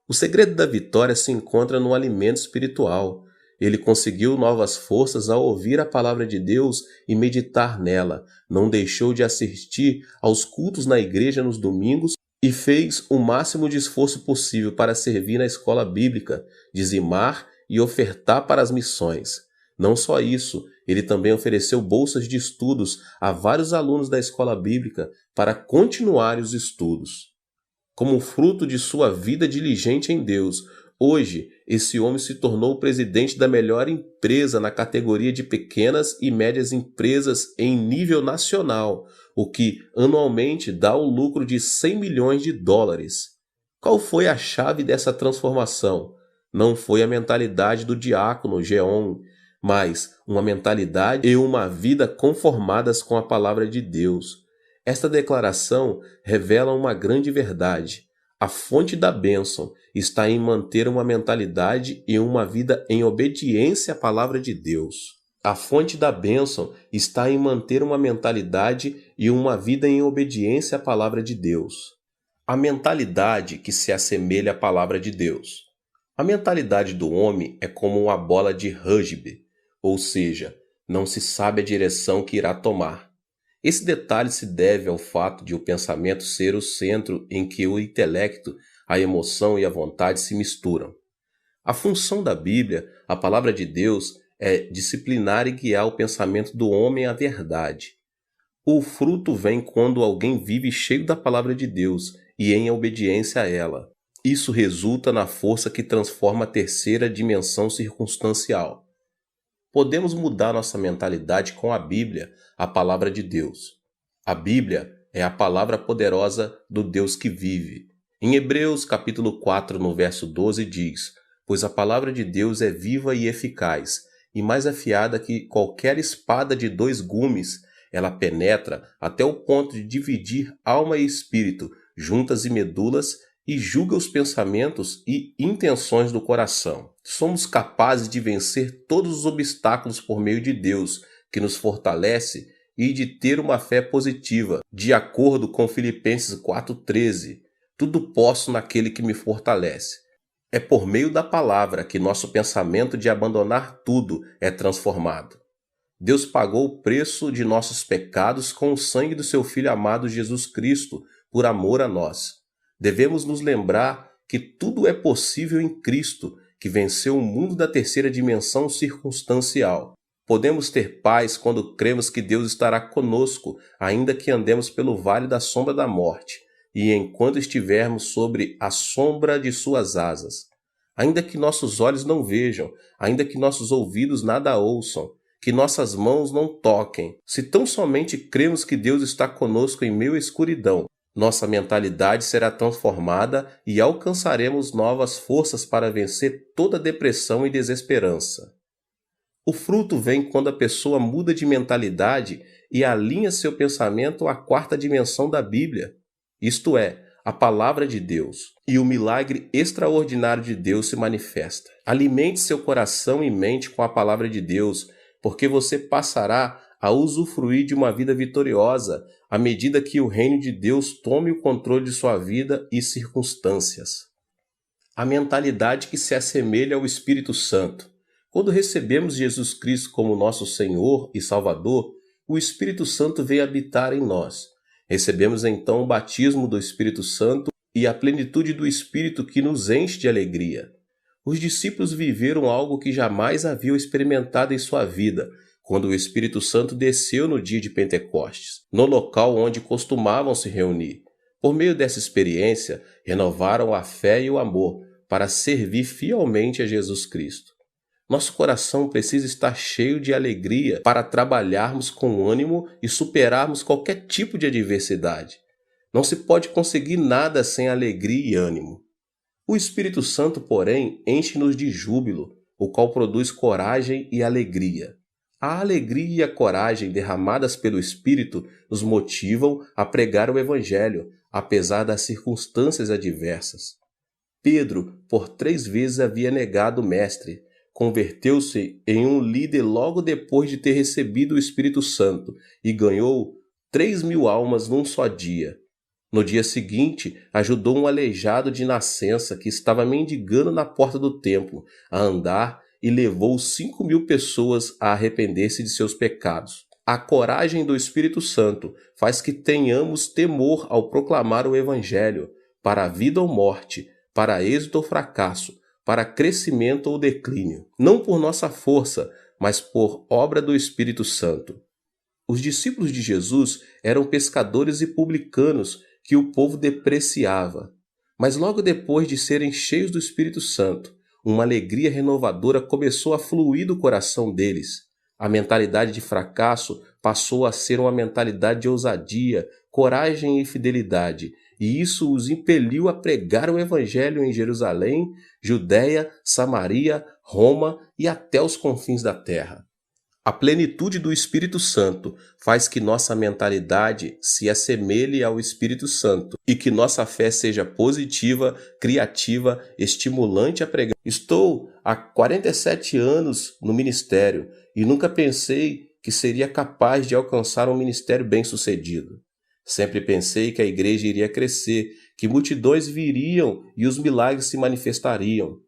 O segredo da vitória se encontra no alimento espiritual. Ele conseguiu novas forças ao ouvir a palavra de Deus e meditar nela. Não deixou de assistir aos cultos na igreja nos domingos e fez o máximo de esforço possível para servir na escola bíblica, dizimar e ofertar para as missões. Não só isso, ele também ofereceu bolsas de estudos a vários alunos da escola bíblica para continuarem os estudos. Como fruto de sua vida diligente em Deus, hoje esse homem se tornou o presidente da melhor empresa na categoria de pequenas e médias empresas em nível nacional, o que anualmente dá um lucro de 100 milhões de dólares. Qual foi a chave dessa transformação? Não foi a mentalidade do diácono Geon, mas uma mentalidade e uma vida conformadas com a palavra de Deus. Esta declaração revela uma grande verdade. A fonte da bênção está em manter uma mentalidade e uma vida em obediência à palavra de Deus. A fonte da bênção está em manter uma mentalidade e uma vida em obediência à palavra de Deus. A mentalidade que se assemelha à palavra de Deus. A mentalidade do homem é como uma bola de rugby, ou seja, não se sabe a direção que irá tomar. Esse detalhe se deve ao fato de o pensamento ser o centro em que o intelecto, a emoção e a vontade se misturam. A função da Bíblia, a palavra de Deus, é disciplinar e guiar o pensamento do homem à verdade. O fruto vem quando alguém vive cheio da palavra de Deus e em obediência a ela. Isso resulta na força que transforma a terceira dimensão circunstancial. Podemos mudar nossa mentalidade com a Bíblia, a palavra de Deus. A Bíblia é a palavra poderosa do Deus que vive. Em Hebreus capítulo 4, no verso 12 diz: "Pois a palavra de Deus é viva e eficaz, e mais afiada que qualquer espada de 2 gumes. Ela penetra até o ponto de dividir alma e espírito, juntas e medulas, e julga os pensamentos e intenções do coração." Somos capazes de vencer todos os obstáculos por meio de Deus, que nos fortalece, e de ter uma fé positiva, de acordo com Filipenses 4,13. Tudo posso naquele que me fortalece. É por meio da palavra que nosso pensamento de abandonar tudo é transformado. Deus pagou o preço de nossos pecados com o sangue do seu Filho amado Jesus Cristo, por amor a nós. Devemos nos lembrar que tudo é possível em Cristo, que venceu o mundo da terceira dimensão circunstancial. Podemos ter paz quando cremos que Deus estará conosco, ainda que andemos pelo vale da sombra da morte, e enquanto estivermos sobre a sombra de suas asas. Ainda que nossos olhos não vejam, ainda que nossos ouvidos nada ouçam, que nossas mãos não toquem, se tão somente cremos que Deus está conosco em meio à escuridão, nossa mentalidade será transformada e alcançaremos novas forças para vencer toda depressão e desesperança. O fruto vem quando a pessoa muda de mentalidade e alinha seu pensamento à quarta dimensão da Bíblia, isto é, a palavra de Deus, e o milagre extraordinário de Deus se manifesta. Alimente seu coração e mente com a palavra de Deus, porque você passará a usufruir de uma vida vitoriosa à medida que o reino de Deus tome o controle de sua vida e circunstâncias. A mentalidade que se assemelha ao Espírito Santo. Quando recebemos Jesus Cristo como nosso Senhor e Salvador, o Espírito Santo vem habitar em nós. Recebemos então o batismo do Espírito Santo e a plenitude do Espírito que nos enche de alegria. Os discípulos viveram algo que jamais haviam experimentado em sua vida, quando o Espírito Santo desceu no dia de Pentecostes, no local onde costumavam se reunir. Por meio dessa experiência, renovaram a fé e o amor para servir fielmente a Jesus Cristo. Nosso coração precisa estar cheio de alegria para trabalharmos com ânimo e superarmos qualquer tipo de adversidade. Não se pode conseguir nada sem alegria e ânimo. O Espírito Santo, porém, enche-nos de júbilo, o qual produz coragem e alegria. A alegria e a coragem derramadas pelo Espírito nos motivam a pregar o Evangelho, apesar das circunstâncias adversas. Pedro, por 3 vezes, havia negado o Mestre. Converteu-se em um líder logo depois de ter recebido o Espírito Santo e ganhou 3.000 almas num só dia. No dia seguinte, ajudou um aleijado de nascença que estava mendigando na porta do templo a andar e levou 5.000 pessoas a arrepender-se de seus pecados. A coragem do Espírito Santo faz que tenhamos temor ao proclamar o Evangelho, para a vida ou morte, para êxito ou fracasso, para crescimento ou declínio, não por nossa força, mas por obra do Espírito Santo. Os discípulos de Jesus eram pescadores e publicanos que o povo depreciava. Mas logo depois de serem cheios do Espírito Santo, uma alegria renovadora começou a fluir do coração deles. A mentalidade de fracasso passou a ser uma mentalidade de ousadia, coragem e fidelidade, e isso os impeliu a pregar o Evangelho em Jerusalém, Judéia, Samaria, Roma e até os confins da terra. A plenitude do Espírito Santo faz que nossa mentalidade se assemelhe ao Espírito Santo e que nossa fé seja positiva, criativa, estimulante a pregar. Estou há 47 anos no ministério e nunca pensei que seria capaz de alcançar um ministério bem-sucedido. Sempre pensei que a igreja iria crescer, que multidões viriam e os milagres se manifestariam.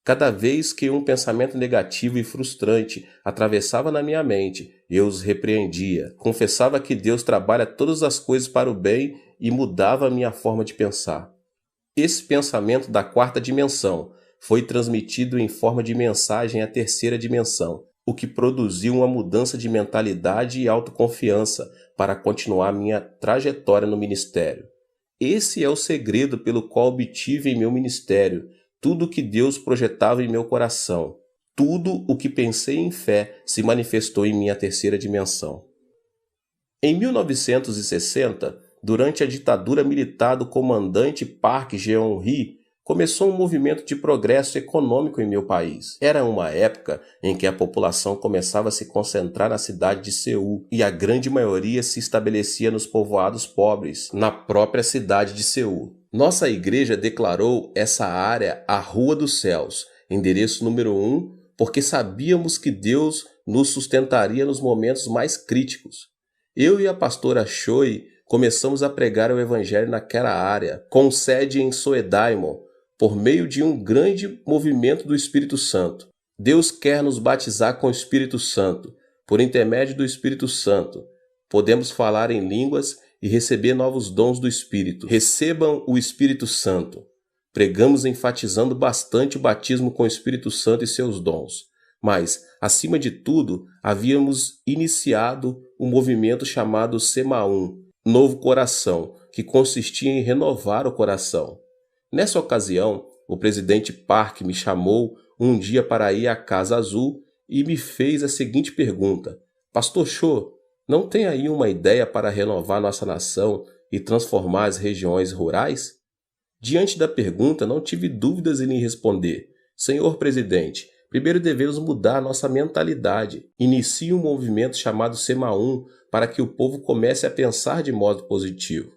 Cada vez que um pensamento negativo e frustrante atravessava na minha mente, eu os repreendia. Confessava que Deus trabalha todas as coisas para o bem e mudava a minha forma de pensar. Esse pensamento da 4ª dimensão foi transmitido em forma de mensagem à 3ª dimensão, o que produziu uma mudança de mentalidade e autoconfiança para continuar minha trajetória no ministério. Esse é o segredo pelo qual obtive em meu ministério tudo o que Deus projetava em meu coração. Tudo o que pensei em fé se manifestou em minha 3ª dimensão. Em 1960, durante a ditadura militar do comandante Park Geun-hye, começou um movimento de progresso econômico em meu país. Era uma época em que a população começava a se concentrar na cidade de Seul e a grande maioria se estabelecia nos povoados pobres, na própria cidade de Seul. Nossa igreja declarou essa área a Rua dos Céus, endereço número 1, porque sabíamos que Deus nos sustentaria nos momentos mais críticos. Eu e a pastora Choi começamos a pregar o evangelho naquela área, com sede em Soedaimon, por meio de um grande movimento do Espírito Santo. Deus quer nos batizar com o Espírito Santo. Por intermédio do Espírito Santo, podemos falar em línguas e receber novos dons do Espírito. Recebam o Espírito Santo. Pregamos enfatizando bastante o batismo com o Espírito Santo e seus dons. Mas, acima de tudo, havíamos iniciado um movimento chamado Semaum, Novo Coração, que consistia em renovar o coração. Nessa ocasião, o presidente Park me chamou um dia para ir à Casa Azul e me fez a seguinte pergunta: Pastor Cho, não tem aí uma ideia para renovar nossa nação e transformar as regiões rurais? Diante da pergunta, não tive dúvidas em lhe responder: Senhor presidente, primeiro devemos mudar nossa mentalidade. Inicie um movimento chamado Semaum para que o povo comece a pensar de modo positivo.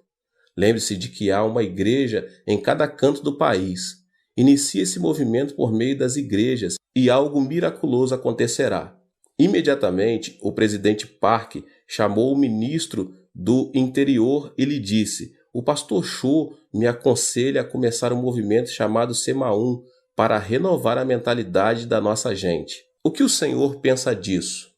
Lembre-se de que há uma igreja em cada canto do país. Inicie esse movimento por meio das igrejas e algo miraculoso acontecerá. Imediatamente, o presidente Park chamou o ministro do Interior e lhe disse: o pastor Cho me aconselha a começar um movimento chamado Semaum para renovar a mentalidade da nossa gente. O que o senhor pensa disso?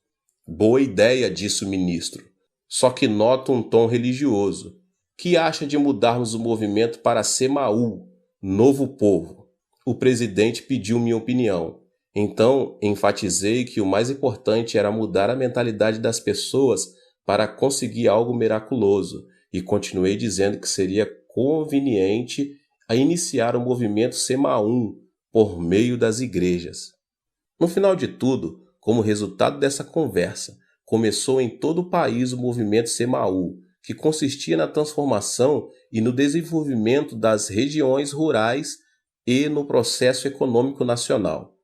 Boa ideia, disse o ministro. Só que noto um tom religioso. Que acha de mudarmos o movimento para Semaú, Novo Povo? O presidente pediu minha opinião. Então, enfatizei que o mais importante era mudar a mentalidade das pessoas para conseguir algo miraculoso e continuei dizendo que seria conveniente a iniciar o movimento Semaum por meio das igrejas. No final de tudo, como resultado dessa conversa, começou em todo o país o movimento Semaú, que consistia na transformação e no desenvolvimento das regiões rurais e no processo econômico nacional.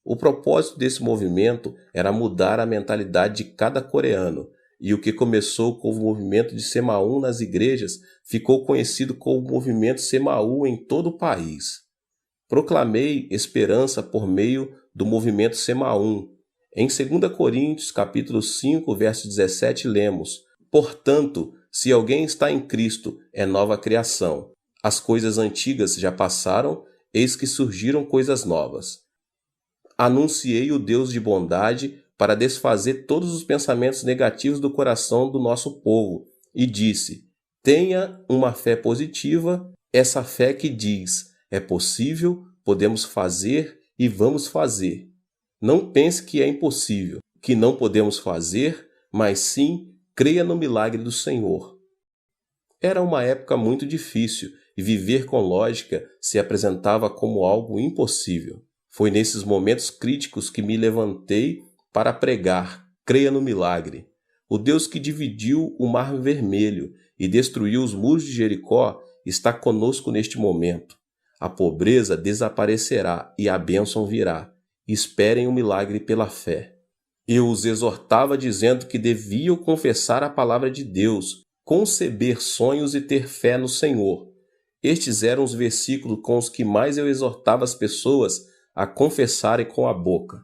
O propósito desse movimento era mudar a mentalidade de cada coreano e o que começou com o movimento de Semaú nas igrejas ficou conhecido como movimento Semaú em todo o país. Proclamei esperança por meio do movimento Semaú. Em 2 Coríntios, capítulo 5, verso 17, lemos: Portanto, se alguém está em Cristo, é nova criação. As coisas antigas já passaram, eis que surgiram coisas novas. Anunciei o Deus de bondade para desfazer todos os pensamentos negativos do coração do nosso povo, e disse: tenha uma fé positiva, essa fé que diz: é possível, podemos fazer e vamos fazer. Não pense que é impossível, que não podemos fazer, mas sim creia no milagre do Senhor. Era uma época muito difícil e viver com lógica se apresentava como algo impossível. Foi nesses momentos críticos que me levantei para pregar: creia no milagre. O Deus que dividiu o Mar Vermelho e destruiu os muros de Jericó está conosco neste momento. A pobreza desaparecerá e a bênção virá. Esperem o milagre pela fé. Eu os exortava dizendo que deviam confessar a palavra de Deus, conceber sonhos e ter fé no Senhor. Estes eram os versículos com os que mais eu exortava as pessoas a confessarem com a boca.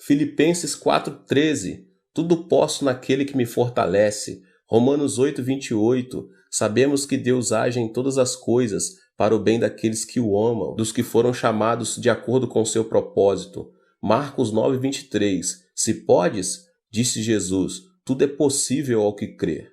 Filipenses 4,13, tudo posso naquele que me fortalece. Romanos 8,28, sabemos que Deus age em todas as coisas para o bem daqueles que o amam, dos que foram chamados de acordo com o seu propósito. Marcos 9,23, se podes, disse Jesus, tudo é possível ao que crer.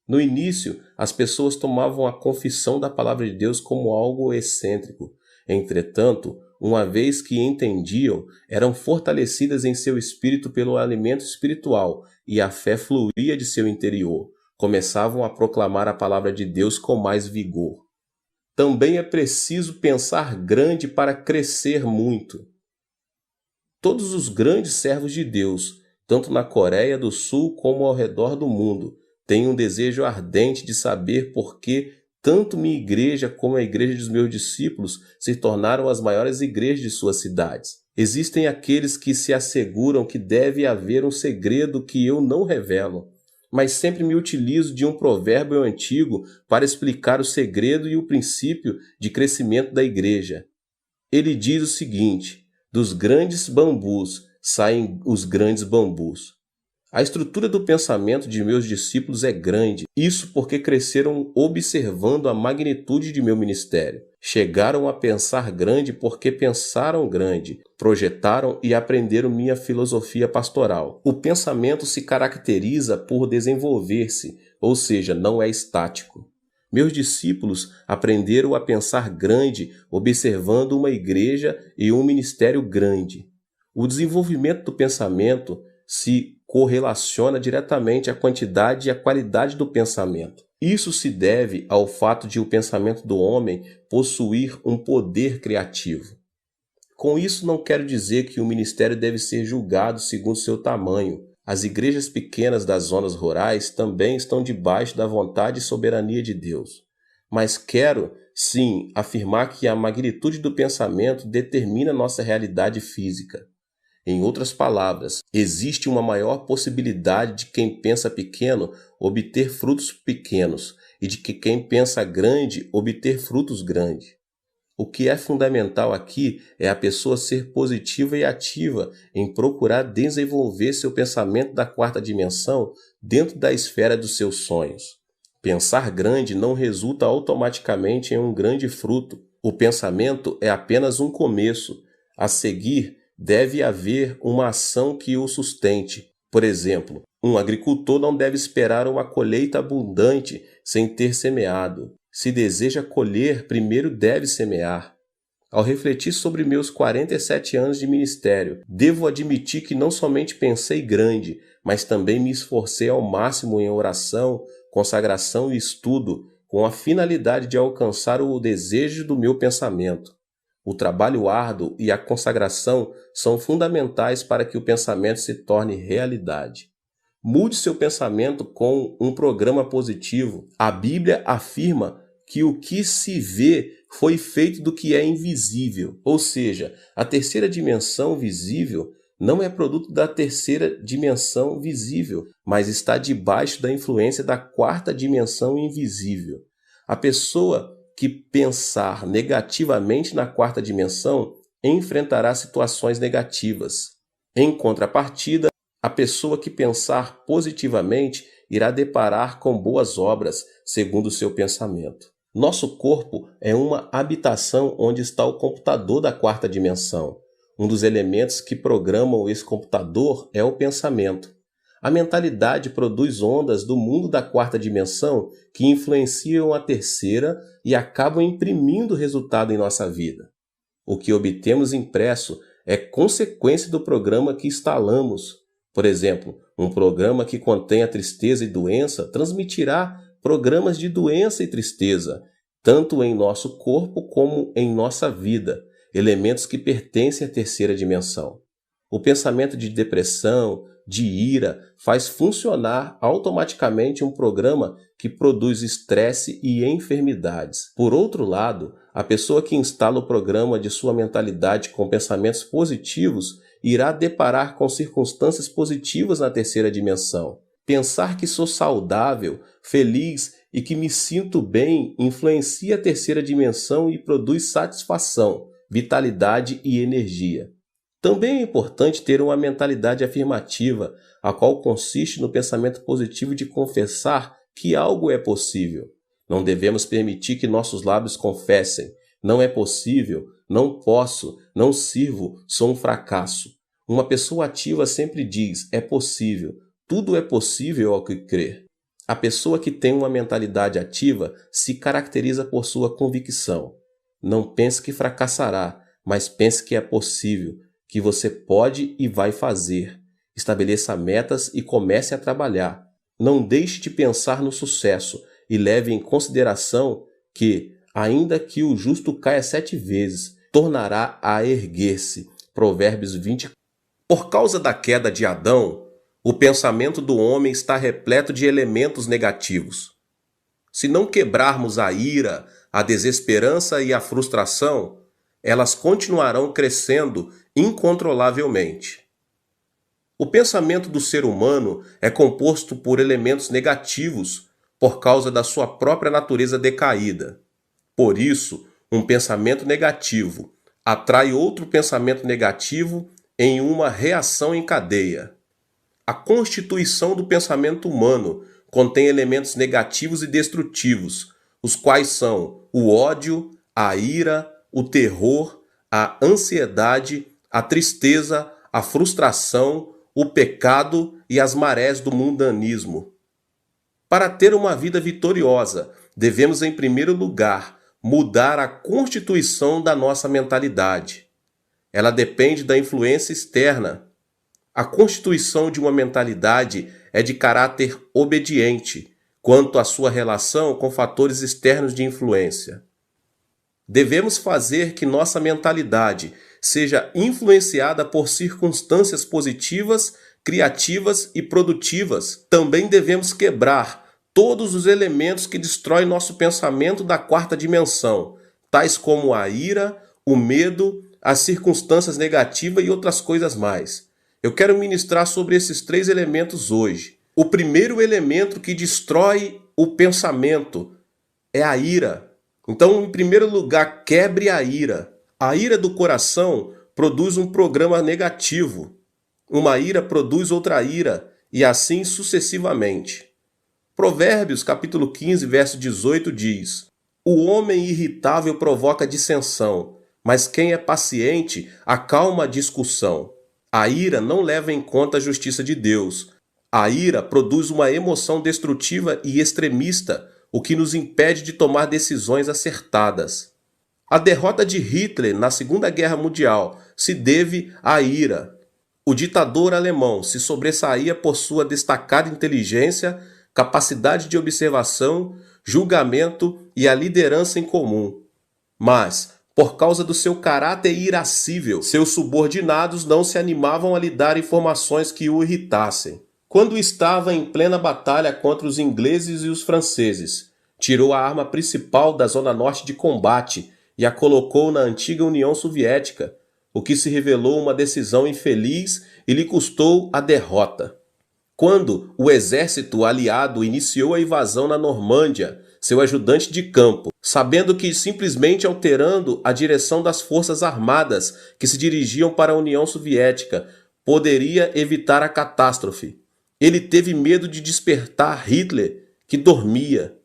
No início, as pessoas tomavam a confissão da palavra de Deus como algo excêntrico. Entretanto, uma vez que entendiam, eram fortalecidas em seu espírito pelo alimento espiritual e a fé fluía de seu interior. Começavam a proclamar a palavra de Deus com mais vigor. Também é preciso pensar grande para crescer muito. Todos os grandes servos de Deus, tanto na Coreia do Sul como ao redor do mundo, têm um desejo ardente de saber por que tanto minha igreja como a igreja dos meus discípulos se tornaram as maiores igrejas de suas cidades. Existem aqueles que se asseguram que deve haver um segredo que eu não revelo, mas sempre me utilizo de um provérbio antigo para explicar o segredo e o princípio de crescimento da igreja. Ele diz o seguinte: dos grandes bambus saem os grandes bambus. A estrutura do pensamento de meus discípulos é grande, isso porque cresceram observando a magnitude de meu ministério. Chegaram a pensar grande porque pensaram grande, projetaram e aprenderam minha filosofia pastoral. O pensamento se caracteriza por desenvolver-se, ou seja, não é estático. Meus discípulos aprenderam a pensar grande observando uma igreja e um ministério grande. O desenvolvimento do pensamento se correlaciona diretamente à quantidade e à qualidade do pensamento. Isso se deve ao fato de o pensamento do homem possuir um poder criativo. Com isso, não quero dizer que o ministério deve ser julgado segundo seu tamanho. As igrejas pequenas das zonas rurais também estão debaixo da vontade e soberania de Deus. Mas quero, sim, afirmar que a magnitude do pensamento determina nossa realidade física. Em outras palavras, existe uma maior possibilidade de quem pensa pequeno obter frutos pequenos e de que quem pensa grande obter frutos grandes. O que é fundamental aqui é a pessoa ser positiva e ativa em procurar desenvolver seu pensamento da quarta dimensão dentro da esfera dos seus sonhos. Pensar grande não resulta automaticamente em um grande fruto. O pensamento é apenas um começo. A seguir, deve haver uma ação que o sustente. Por exemplo, um agricultor não deve esperar uma colheita abundante sem ter semeado. Se deseja colher, primeiro deve semear. Ao refletir sobre meus 47 anos de ministério, devo admitir que não somente pensei grande, mas também me esforcei ao máximo em oração, consagração e estudo, com a finalidade de alcançar o desejo do meu pensamento. O trabalho árduo e a consagração são fundamentais para que o pensamento se torne realidade. Mude seu pensamento com um programa positivo. A Bíblia afirma que o que se vê foi feito do que é invisível, ou seja, a terceira dimensão visível não é produto da terceira dimensão visível, mas está debaixo da influência da quarta dimensão invisível. A pessoa que pensar negativamente na quarta dimensão enfrentará situações negativas. Em contrapartida, a pessoa que pensar positivamente irá deparar com boas obras, segundo o seu pensamento. Nosso corpo é uma habitação onde está o computador da quarta dimensão. Um dos elementos que programam esse computador é o pensamento. A mentalidade produz ondas do mundo da quarta dimensão que influenciam a terceira e acabam imprimindo resultado em nossa vida. O que obtemos impresso é consequência do programa que instalamos. Por exemplo, um programa que contém a tristeza e doença transmitirá programas de doença e tristeza, tanto em nosso corpo como em nossa vida, elementos que pertencem à terceira dimensão. O pensamento de depressão, de ira, faz funcionar automaticamente um programa que produz estresse e enfermidades. Por outro lado, a pessoa que instala o programa de sua mentalidade com pensamentos positivos irá deparar com circunstâncias positivas na terceira dimensão. Pensar que sou saudável, feliz e que me sinto bem influencia a terceira dimensão e produz satisfação, vitalidade e energia. Também é importante ter uma mentalidade afirmativa, a qual consiste no pensamento positivo de confessar que algo é possível. Não devemos permitir que nossos lábios confessem: não é possível, não posso, não sirvo, sou um fracasso. Uma pessoa ativa sempre diz: é possível, tudo é possível ao que crer. A pessoa que tem uma mentalidade ativa se caracteriza por sua convicção. Não pense que fracassará, mas pense que é possível, que você pode e vai fazer. Estabeleça metas e comece a trabalhar. Não deixe de pensar no sucesso e leve em consideração que, ainda que o justo caia 7 vezes, tornará a erguer-se. Provérbios 20. Por causa da queda de Adão, o pensamento do homem está repleto de elementos negativos. Se não quebrarmos a ira, a desesperança e a frustração, elas continuarão crescendo incontrolavelmente. O pensamento do ser humano é composto por elementos negativos por causa da sua própria natureza decaída. Por isso, um pensamento negativo atrai outro pensamento negativo em uma reação em cadeia. A constituição do pensamento humano contém elementos negativos e destrutivos, os quais são o ódio, a ira, o terror, a ansiedade, a tristeza, a frustração, o pecado e as marés do mundanismo. Para ter uma vida vitoriosa, devemos, em primeiro lugar, mudar a constituição da nossa mentalidade. Ela depende da influência externa. A constituição de uma mentalidade é de caráter obediente quanto à sua relação com fatores externos de influência. Devemos fazer que nossa mentalidade seja influenciada por circunstâncias positivas, criativas e produtivas. Também devemos quebrar todos os elementos que destroem nosso pensamento da quarta dimensão, tais como a ira, o medo, as circunstâncias negativas e outras coisas mais. Eu quero ministrar sobre esses 3 elementos hoje. O primeiro elemento que destrói o pensamento é a ira. Então, em primeiro lugar, quebre a ira. A ira do coração produz um programa negativo. Uma ira produz outra ira, e assim sucessivamente. Provérbios, capítulo 15, verso 18 diz: o homem irritável provoca dissensão, mas quem é paciente acalma a discussão. A ira não leva em conta a justiça de Deus. A ira produz uma emoção destrutiva e extremista, o que nos impede de tomar decisões acertadas. A derrota de Hitler na Segunda Guerra Mundial se deve à ira. O ditador alemão se sobressaía por sua destacada inteligência, capacidade de observação, julgamento e a liderança em comum. Mas, por causa do seu caráter irascível, seus subordinados não se animavam a lhe dar informações que o irritassem. Quando estava em plena batalha contra os ingleses e os franceses, tirou a arma principal da zona norte de combate e a colocou na antiga União Soviética. o que se revelou uma decisão infeliz e lhe custou a derrota. Quando o exército aliado iniciou a invasão na Normândia, seu ajudante de campo, sabendo que simplesmente alterando a direção das forças armadas que se dirigiam para a União Soviética poderia evitar a catástrofe, ele teve medo de despertar Hitler, que dormia.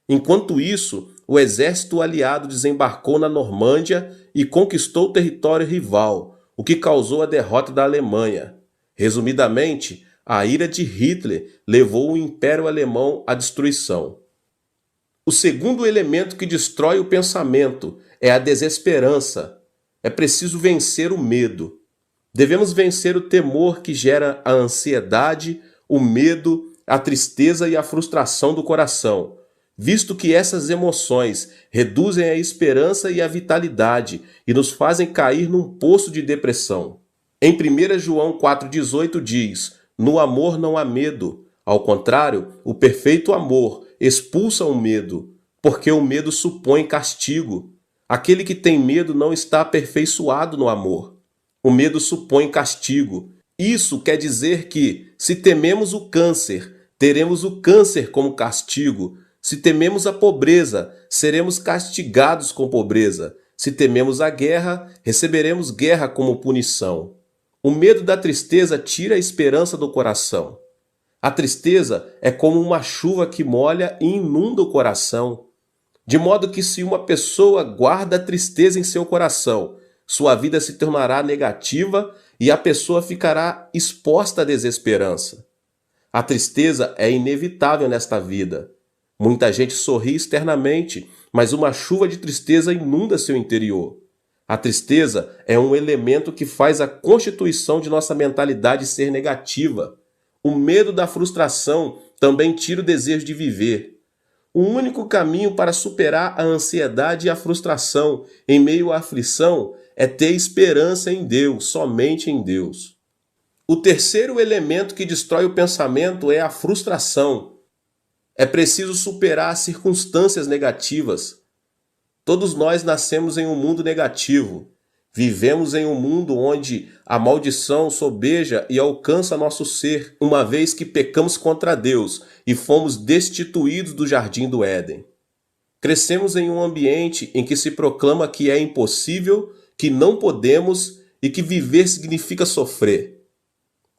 Enquanto isso, o exército aliado desembarcou na Normândia e conquistou o território rival, o que causou a derrota da Alemanha. Resumidamente, a ira de Hitler levou o Império Alemão à destruição. O segundo elemento que destrói o pensamento é a desesperança. É preciso vencer o medo. Devemos vencer o temor que gera a ansiedade, o medo, a tristeza e a frustração do coração, visto que essas emoções reduzem a esperança e a vitalidade e nos fazem cair num poço de depressão. Em 1 João 4,18 diz: "No amor não há medo. Ao contrário, o perfeito amor expulsa o medo, porque o medo supõe castigo. Aquele que tem medo não está aperfeiçoado no amor. O medo supõe castigo." Isso quer dizer que, se tememos o câncer, teremos o câncer como castigo. Se tememos a pobreza, seremos castigados com pobreza. Se tememos a guerra, receberemos guerra como punição. O medo da tristeza tira a esperança do coração. A tristeza é como uma chuva que molha e inunda o coração. De modo que, se uma pessoa guarda a tristeza em seu coração, sua vida se tornará negativa e a pessoa ficará exposta à desesperança. A tristeza é inevitável nesta vida. Muita gente sorri externamente, mas uma chuva de tristeza inunda seu interior. A tristeza é um elemento que faz a constituição de nossa mentalidade ser negativa. O medo da frustração também tira o desejo de viver. O único caminho para superar a ansiedade e a frustração em meio à aflição é ter esperança em Deus, somente em Deus. O terceiro elemento que destrói o pensamento é a frustração. É preciso superar as circunstâncias negativas. Todos nós nascemos em um mundo negativo. Vivemos em um mundo onde a maldição sobeja e alcança nosso ser, uma vez que pecamos contra Deus e fomos destituídos do jardim do Éden. Crescemos em um ambiente em que se proclama que é impossível, que não podemos e que viver significa sofrer.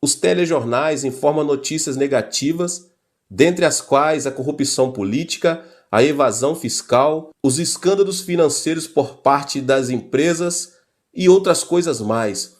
Os telejornais informam notícias negativas, dentre as quais a corrupção política, a evasão fiscal, os escândalos financeiros por parte das empresas e outras coisas mais.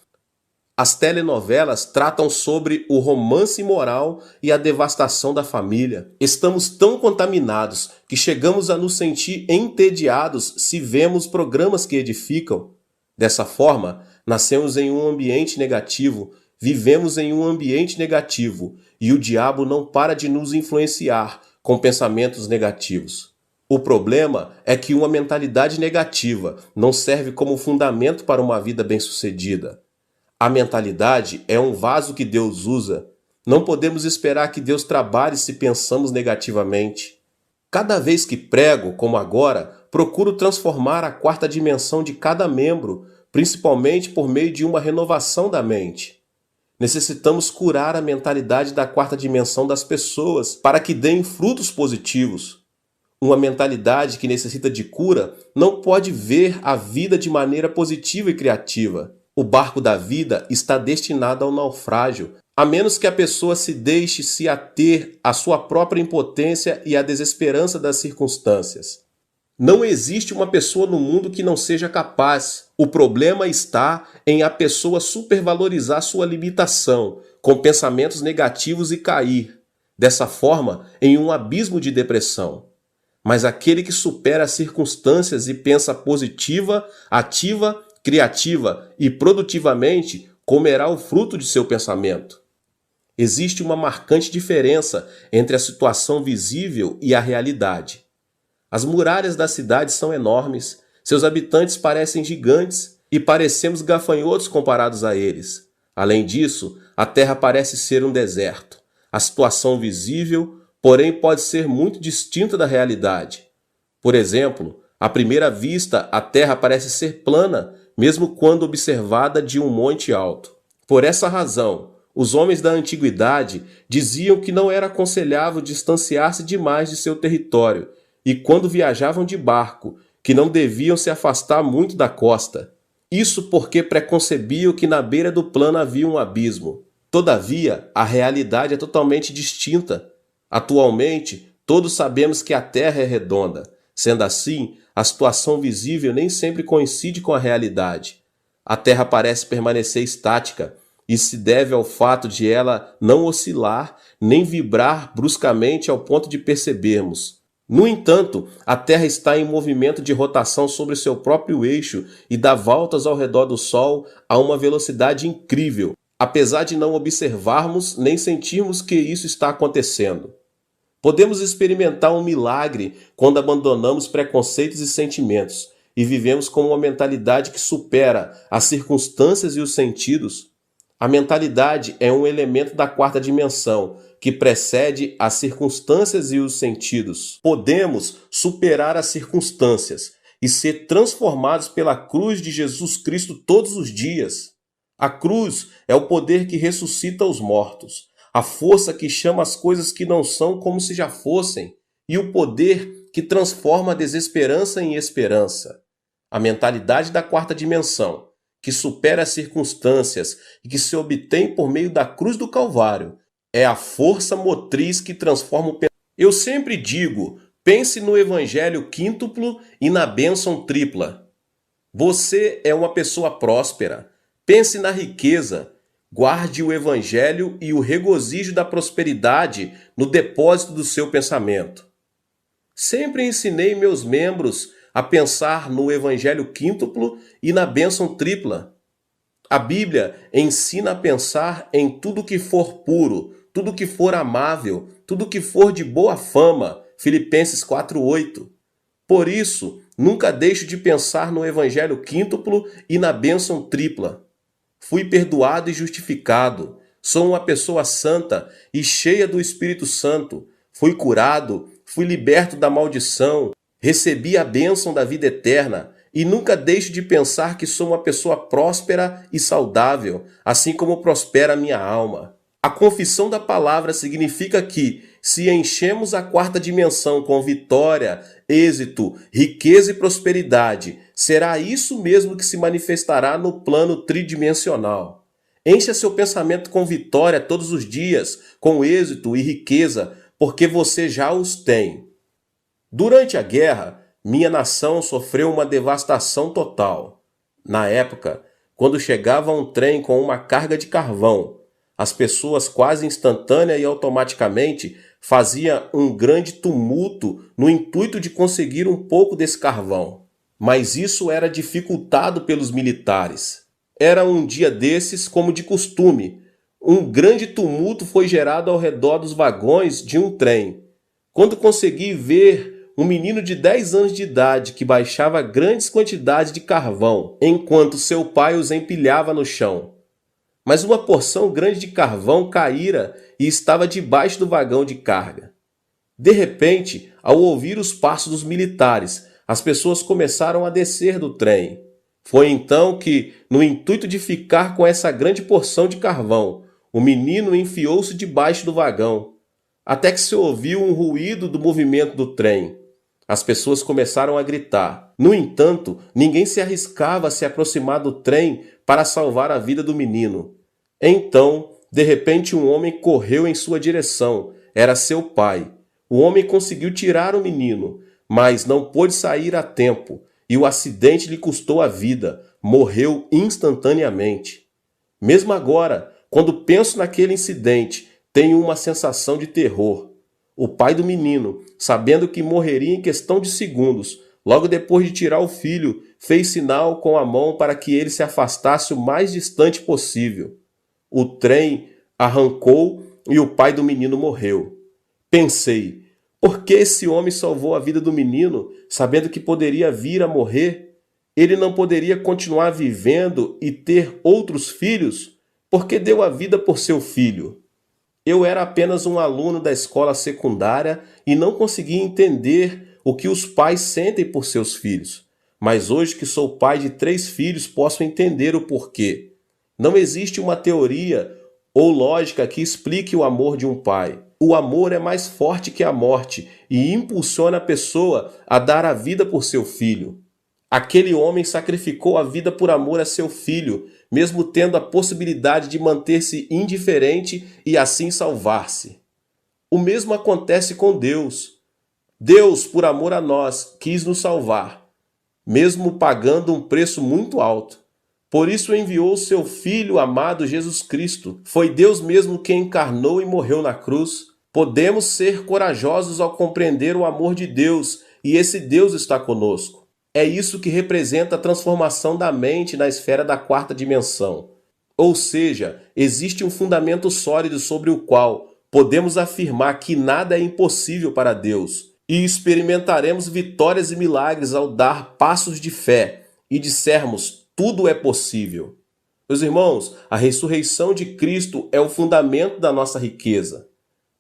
As telenovelas tratam sobre o romance imoral e a devastação da família. Estamos tão contaminados que chegamos a nos sentir entediados se vemos programas que edificam. Dessa forma, nascemos em um ambiente negativo, vivemos em um ambiente negativo e o diabo não para de nos influenciar com pensamentos negativos. O problema é que uma mentalidade negativa não serve como fundamento para uma vida bem-sucedida. A mentalidade é um vaso que Deus usa. Não podemos esperar que Deus trabalhe se pensamos negativamente. Cada vez que prego, como agora, procuro transformar a quarta dimensão de cada membro, principalmente por meio de uma renovação da mente. Necessitamos curar a mentalidade da quarta dimensão das pessoas para que deem frutos positivos. Uma mentalidade que necessita de cura não pode ver a vida de maneira positiva e criativa. O barco da vida está destinado ao naufrágio, a menos que a pessoa se deixe se ater à sua própria impotência e à desesperança das circunstâncias. Não existe uma pessoa no mundo que não seja capaz. O problema está em a pessoa supervalorizar sua limitação, com pensamentos negativos e cair, dessa forma, em um abismo de depressão. Mas aquele que supera as circunstâncias e pensa positiva, ativa, criativa e produtivamente, comerá o fruto de seu pensamento. Existe uma marcante diferença entre a situação visível e a realidade. As muralhas da cidade são enormes, seus habitantes parecem gigantes e parecemos gafanhotos comparados a eles. Além disso, a terra parece ser um deserto. A situação visível, porém, pode ser muito distinta da realidade. Por exemplo, à primeira vista, a terra parece ser plana, mesmo quando observada de um monte alto. Por essa razão, os homens da antiguidade diziam que não era aconselhável distanciar-se demais de seu território, e quando viajavam de barco, que não deviam se afastar muito da costa. Isso porque preconcebiam que na beira do plano havia um abismo. Todavia, a realidade é totalmente distinta. Atualmente, todos sabemos que a Terra é redonda. Sendo assim, a situação visível nem sempre coincide com a realidade. A Terra parece permanecer estática. Isso se deve ao fato de ela não oscilar nem vibrar bruscamente ao ponto de percebermos. No entanto, a Terra está em movimento de rotação sobre seu próprio eixo e dá voltas ao redor do Sol a uma velocidade incrível, apesar de não observarmos nem sentirmos que isso está acontecendo. Podemos experimentar um milagre quando abandonamos preconceitos e sentimentos e vivemos com uma mentalidade que supera as circunstâncias e os sentidos. A mentalidade é um elemento da quarta dimensão, que precede as circunstâncias e os sentidos. Podemos superar as circunstâncias e ser transformados pela cruz de Jesus Cristo todos os dias. A cruz é o poder que ressuscita os mortos, a força que chama as coisas que não são como se já fossem, e o poder que transforma a desesperança em esperança. A mentalidade da quarta dimensão, que supera as circunstâncias e que se obtém por meio da cruz do Calvário, é a força motriz que transforma o pensamento. Eu sempre digo, pense no evangelho quíntuplo e na bênção tripla. Você é uma pessoa próspera. Pense na riqueza. Guarde o evangelho e o regozijo da prosperidade no depósito do seu pensamento. Sempre ensinei meus membros a pensar no evangelho quíntuplo e na bênção tripla. A Bíblia ensina a pensar em tudo que for puro, tudo que for amável, tudo que for de boa fama. Filipenses 4:8. Por isso, nunca deixo de pensar no evangelho quíntuplo e na bênção tripla. Fui perdoado e justificado. Sou uma pessoa santa e cheia do Espírito Santo. Fui curado, fui liberto da maldição, recebi a bênção da vida eterna e nunca deixo de pensar que sou uma pessoa próspera e saudável, assim como prospera a minha alma. A confissão da palavra significa que, se enchemos a quarta dimensão com vitória, êxito, riqueza e prosperidade, será isso mesmo que se manifestará no plano tridimensional. Encha seu pensamento com vitória todos os dias, com êxito e riqueza, porque você já os tem. Durante a guerra, minha nação sofreu uma devastação total. Na época, quando chegava um trem com uma carga de carvão, as pessoas quase instantânea e automaticamente faziam um grande tumulto no intuito de conseguir um pouco desse carvão. Mas isso era dificultado pelos militares. Era um dia desses, como de costume. Um grande tumulto foi gerado ao redor dos vagões de um trem. Quando consegui ver um menino de 10 anos de idade que baixava grandes quantidades de carvão, enquanto seu pai os empilhava no chão. Mas uma porção grande de carvão caíra e estava debaixo do vagão de carga. De repente, ao ouvir os passos dos militares, as pessoas começaram a descer do trem. Foi então que, no intuito de ficar com essa grande porção de carvão, o menino enfiou-se debaixo do vagão, até que se ouviu um ruído do movimento do trem. As pessoas começaram a gritar. No entanto, ninguém se arriscava a se aproximar do trem para salvar a vida do menino. Então, de repente, um homem correu em sua direção. Era seu pai. O homem conseguiu tirar o menino, mas não pôde sair a tempo, e o acidente lhe custou a vida. Morreu instantaneamente. Mesmo agora, quando penso naquele incidente, tenho uma sensação de terror. O pai do menino, sabendo que morreria em questão de segundos, logo depois de tirar o filho, fez sinal com a mão para que ele se afastasse o mais distante possível. O trem arrancou e o pai do menino morreu. Pensei, por que esse homem salvou a vida do menino, sabendo que poderia vir a morrer? Ele não poderia continuar vivendo e ter outros filhos? Porque deu a vida por seu filho. Eu era apenas um aluno da escola secundária e não conseguia entender o que os pais sentem por seus filhos. mas hoje que sou pai de 3 filhos, posso entender o porquê. Não existe uma teoria ou lógica que explique o amor de um pai. O amor é mais forte que a morte e impulsiona a pessoa a dar a vida por seu filho. Aquele homem sacrificou a vida por amor a seu filho, mesmo tendo a possibilidade de manter-se indiferente e assim salvar-se. O mesmo acontece com Deus. Deus, por amor a nós, quis nos salvar, mesmo pagando um preço muito alto. Por isso enviou seu Filho amado Jesus Cristo. Foi Deus mesmo quem encarnou e morreu na cruz. Podemos ser corajosos ao compreender o amor de Deus, e esse Deus está conosco. É isso que representa a transformação da mente na esfera da 4ª dimensão. Ou seja, existe um fundamento sólido sobre o qual podemos afirmar que nada é impossível para Deus, e experimentaremos vitórias e milagres ao dar passos de fé e dissermos: tudo é possível. Meus irmãos, a ressurreição de Cristo é o fundamento da nossa riqueza.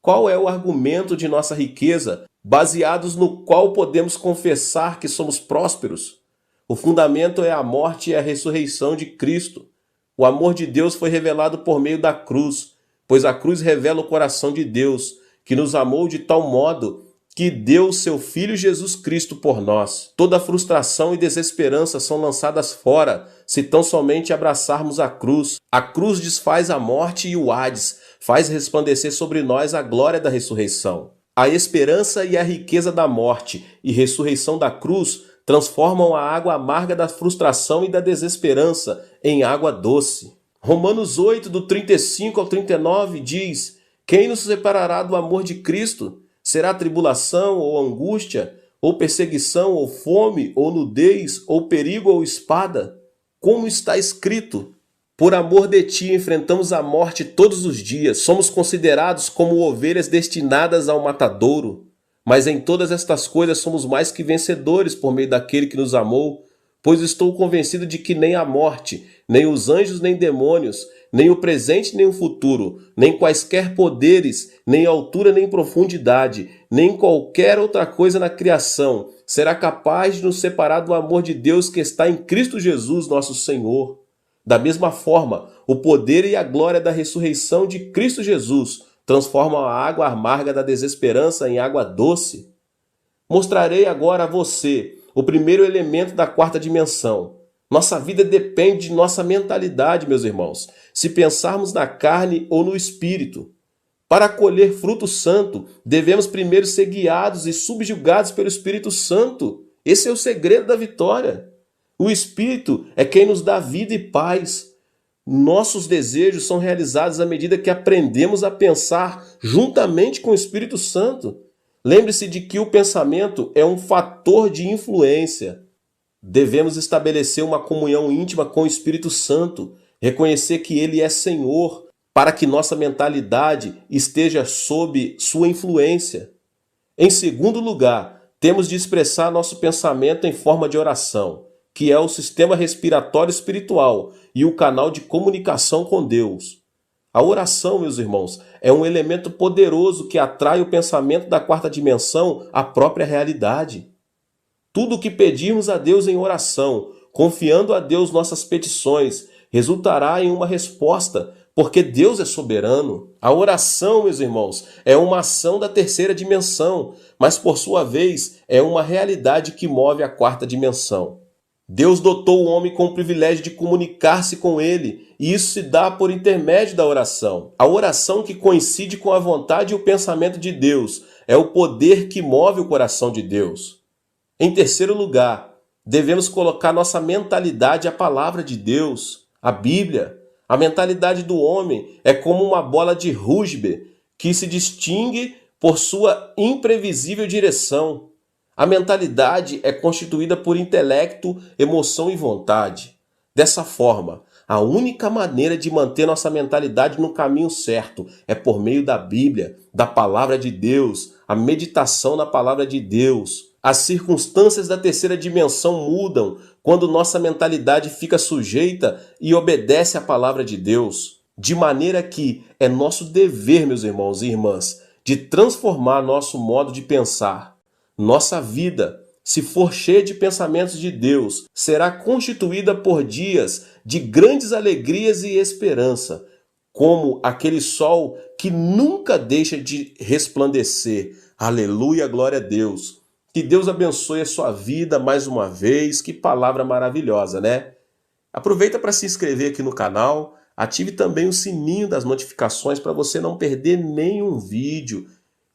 Qual é o argumento de nossa riqueza, baseados no qual podemos confessar que somos prósperos? O fundamento é a morte e a ressurreição de Cristo. O amor de Deus foi revelado por meio da cruz, pois a cruz revela o coração de Deus, que nos amou de tal modo que deu seu Filho Jesus Cristo por nós. Toda frustração e desesperança são lançadas fora, se tão somente abraçarmos a cruz. A cruz desfaz a morte e o Hades, faz resplandecer sobre nós a glória da ressurreição. A esperança e a riqueza da morte e ressurreição da cruz transformam a água amarga da frustração e da desesperança em água doce. Romanos 8, do 35 ao 39 diz: quem nos separará do amor de Cristo? Será tribulação ou angústia, ou perseguição, ou fome, ou nudez, ou perigo, ou espada? Como está escrito: por amor de ti enfrentamos a morte todos os dias, somos considerados como ovelhas destinadas ao matadouro. Mas em todas estas coisas somos mais que vencedores por meio daquele que nos amou, pois estou convencido de que nem a morte, nem os anjos, nem demônios, nem o presente, nem o futuro, nem quaisquer poderes, nem altura, nem profundidade, nem qualquer outra coisa na criação será capaz de nos separar do amor de Deus que está em Cristo Jesus, nosso Senhor. Da mesma forma, o poder e a glória da ressurreição de Cristo Jesus transformam a água amarga da desesperança em água doce. Mostrarei agora a você o primeiro elemento da 4ª dimensão. Nossa vida depende de nossa mentalidade, meus irmãos, se pensarmos na carne ou no espírito. Para colher fruto santo, devemos primeiro ser guiados e subjugados pelo Espírito Santo. Esse é o segredo da vitória. O Espírito é quem nos dá vida e paz. Nossos desejos são realizados à medida que aprendemos a pensar juntamente com o Espírito Santo. Lembre-se de que o pensamento é um fator de influência. Devemos estabelecer uma comunhão íntima com o Espírito Santo, reconhecer que Ele é Senhor, para que nossa mentalidade esteja sob sua influência. Em segundo lugar, temos de expressar nosso pensamento em forma de oração, que é o sistema respiratório espiritual e o canal de comunicação com Deus. A oração, meus irmãos, é um elemento poderoso que atrai o pensamento da 4ª dimensão à própria realidade. Tudo o que pedirmos a Deus em oração, confiando a Deus nossas petições, resultará em uma resposta, porque Deus é soberano. A oração, meus irmãos, é uma ação da 3ª dimensão, mas por sua vez é uma realidade que move a 4ª dimensão. Deus dotou o homem com o privilégio de comunicar-se com ele, e isso se dá por intermédio da oração. A oração que coincide com a vontade e o pensamento de Deus é o poder que move o coração de Deus. Em terceiro lugar, devemos colocar nossa mentalidade à palavra de Deus, a Bíblia. A mentalidade do homem é como uma bola de rugby que se distingue por sua imprevisível direção. A mentalidade é constituída por intelecto, emoção e vontade. Dessa forma, a única maneira de manter nossa mentalidade no caminho certo é por meio da Bíblia, da Palavra de Deus, a meditação na Palavra de Deus. As circunstâncias da 3ª dimensão mudam quando nossa mentalidade fica sujeita e obedece à Palavra de Deus. De maneira que é nosso dever, meus irmãos e irmãs, de transformar nosso modo de pensar. Nossa vida se for cheia de pensamentos de Deus, será constituída por dias de grandes alegrias e esperança, como aquele sol que nunca deixa de resplandecer. Aleluia, glória a Deus. Que Deus abençoe a sua vida mais uma vez. Que palavra maravilhosa, né? Aproveita para se inscrever aqui no canal, ative também o sininho das notificações para você não perder nenhum vídeo.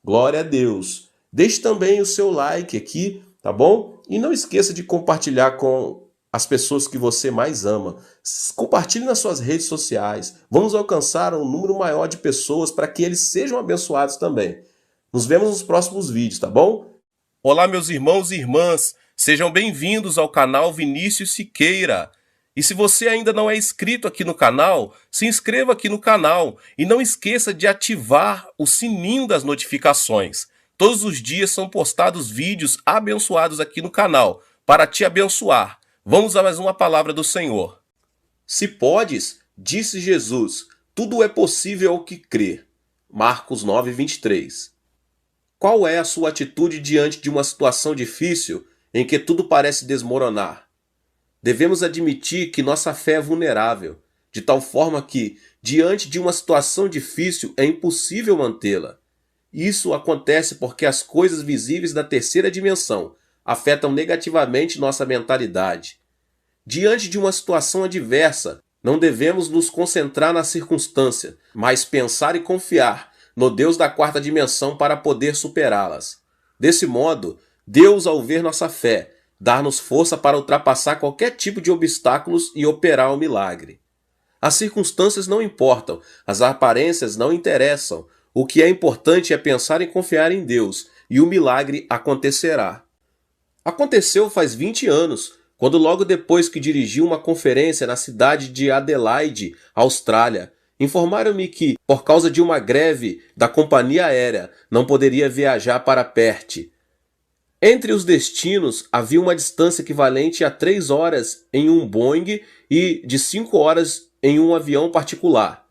Glória a Deus. Deixe também o seu like aqui, tá bom? E não esqueça de compartilhar com as pessoas que você mais ama. Compartilhe nas suas redes sociais. Vamos alcançar um número maior de pessoas para que eles sejam abençoados também. Nos vemos nos próximos vídeos, tá bom? Olá, meus irmãos e irmãs. Sejam bem-vindos ao canal Vinícius Siqueira. E se você ainda não é inscrito aqui no canal, se inscreva aqui no canal e não esqueça de ativar o sininho das notificações. Todos os dias são postados vídeos abençoados aqui no canal, para te abençoar. Vamos a mais uma palavra do Senhor. Se podes, disse Jesus, tudo é possível ao que crer. Marcos 9:23. Qual é a sua atitude diante de uma situação difícil em que tudo parece desmoronar? Devemos admitir que nossa fé é vulnerável, de tal forma que, diante de uma situação difícil, é impossível mantê-la. Isso acontece porque as coisas visíveis da terceira dimensão afetam negativamente nossa mentalidade. Diante de uma situação adversa, não devemos nos concentrar na circunstância, mas pensar e confiar no Deus da quarta dimensão para poder superá-las. Desse modo, Deus, ao ver nossa fé, dar-nos força para ultrapassar qualquer tipo de obstáculos e operar o milagre. As circunstâncias não importam, as aparências não interessam. O que é importante é pensar e confiar em Deus, e o milagre acontecerá. Aconteceu faz 20 anos, quando logo depois que dirigi uma conferência na cidade de Adelaide, Austrália, informaram-me que, por causa de uma greve da companhia aérea, não poderia viajar para Perth. Entre os destinos, havia uma distância equivalente a 3 horas em um Boeing e de 5 horas em um avião particular.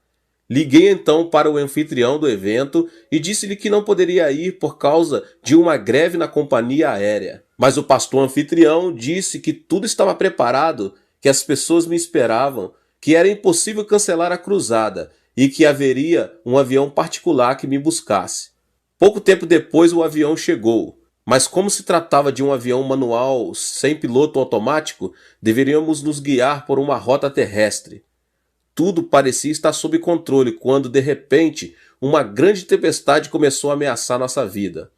Liguei então para o anfitrião do evento e disse-lhe que não poderia ir por causa de uma greve na companhia aérea. Mas o pastor anfitrião disse que tudo estava preparado, que as pessoas me esperavam, que era impossível cancelar a cruzada e que haveria um avião particular que me buscasse. Pouco tempo depois o avião chegou. Mas como se tratava de um avião manual sem piloto automático, deveríamos nos guiar por uma rota terrestre. Tudo parecia estar sob controle quando, de repente, uma grande tempestade começou a ameaçar nossa vida.